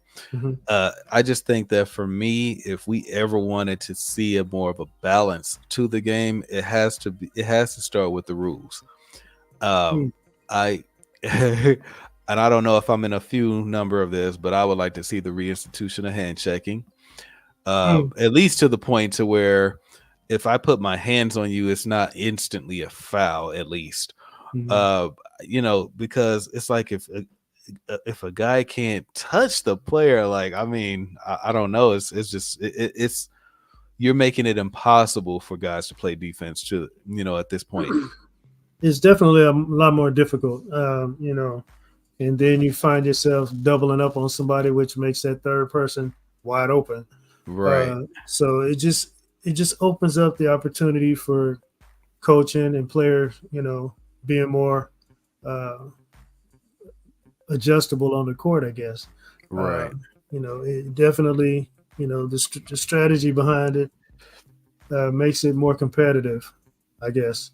I just think that for me, if we ever wanted to see a more of a balance to the game, it has to start with the rules. I and I don't know if I'm in a few number of this, but I would like to see the reinstitution of hand checking, at least to the point to where if I put my hands on you, it's not instantly a foul, at least. You know, because it's like if a guy can't touch the player, like, I mean, I don't know. It's just it's you're making it impossible for guys to play defense to, you know, at this point. It's definitely a lot more difficult, you know, and then you find yourself doubling up on somebody, which makes that third person wide open. Right. So it just opens up the opportunity for coaching and players, you know, being more adjustable on the court, I guess. Right. You know, it definitely, you know, the strategy behind it makes it more competitive. I guess.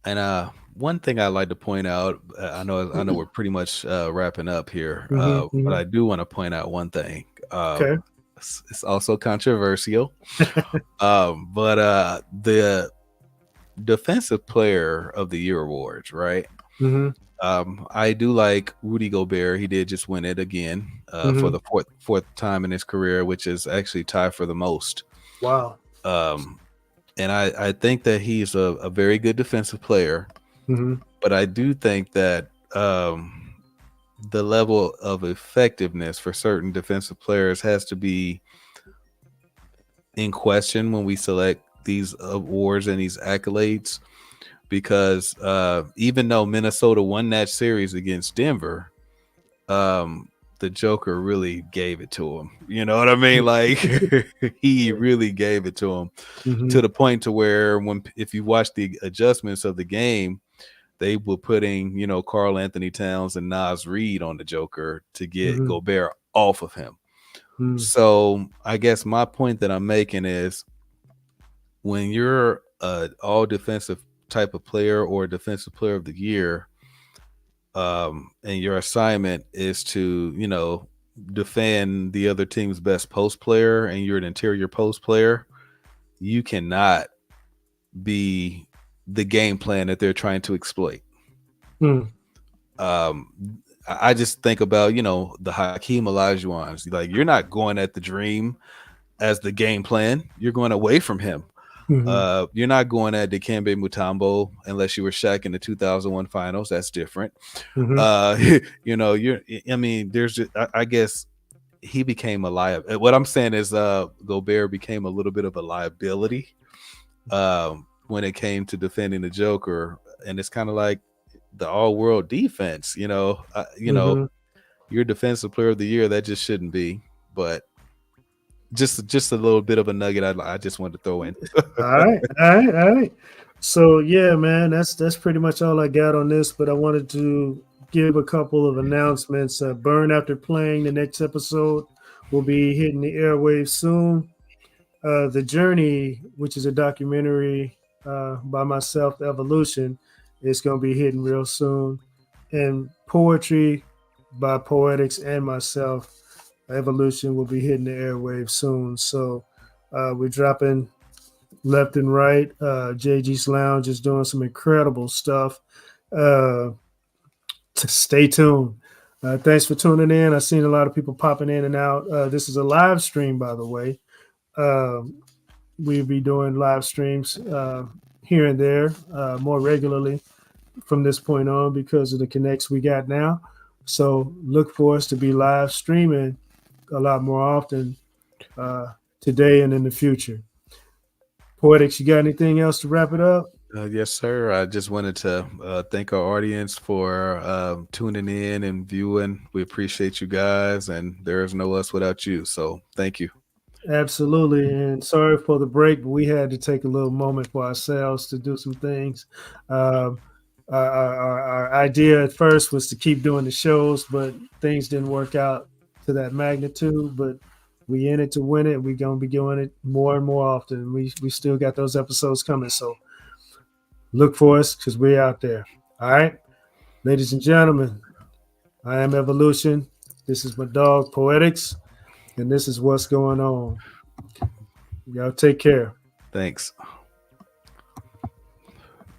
And one thing I'd like to point out, I know we're pretty much wrapping up here, but I do want to point out one thing. Okay. It's also controversial, but the Defensive Player of the Year awards, right? I do like Rudy Gobert. He did just win it again for the fourth time in his career, which is actually tied for the most. Wow. And I think that he's a very good defensive player, but I do think that the level of effectiveness for certain defensive players has to be in question when we select these awards and these accolades, because even though Minnesota won that series against Denver, the Joker really gave it to him. You know what I mean? Like he really gave it to him to the point to where if you watch the adjustments of the game, they were putting, Karl Anthony Towns and Naz Reid on the Joker to get Gobert off of him. So I guess my point that I'm making is when you're an all defensive type of player or defensive player of the year, and your assignment is to, defend the other team's best post player, and you're an interior post player, you cannot be the game plan that they're trying to exploit. I just think about, the Hakeem Olajuwons. Like, you're not going at the dream as the game plan. You're going away from him. You're not going at Dikembe Mutombo unless you were Shaq in the 2001 finals. That's different. I guess he became a liability. What I'm saying is Gobert became a little bit of a liability when it came to defending the Joker. And it's kind of like the all-world defense, you're defensive player of the year. That just shouldn't be. But just a little bit of a nugget I just wanted to throw in. All right. So yeah, man, that's pretty much all I got on this. But I wanted to give a couple of announcements. Burn After Playing, the next episode, will be hitting the airwaves soon. The Journey, which is a documentary by myself, The Evolution, is going to be hitting real soon. And Poetry by Poetics and myself, Evolution, will be hitting the airwaves soon. So we're dropping left and right. JG's Lounge is doing some incredible stuff. Stay tuned. Thanks for tuning in. I've seen a lot of people popping in and out. This is a live stream, by the way. We'll be doing live streams here and there more regularly from this point on because of the connects we got now. So look for us to be live streaming a lot more often today and in the future. Poetics, you got anything else to wrap it up? Yes, sir. I just wanted to thank our audience for tuning in and viewing. We appreciate you guys, and there is no us without you. So thank you. Absolutely. And sorry for the break, but we had to take a little moment for ourselves to do some things. Our idea at first was to keep doing the shows, but things didn't work out to that magnitude. But we in it to win it. We're going to be doing it more and more often. We still got those episodes coming. So look for us because we're out there. All right. Ladies and gentlemen, I am Evolution. This is my dog, Poetics. And this is what's going on. Y'all take care. Thanks.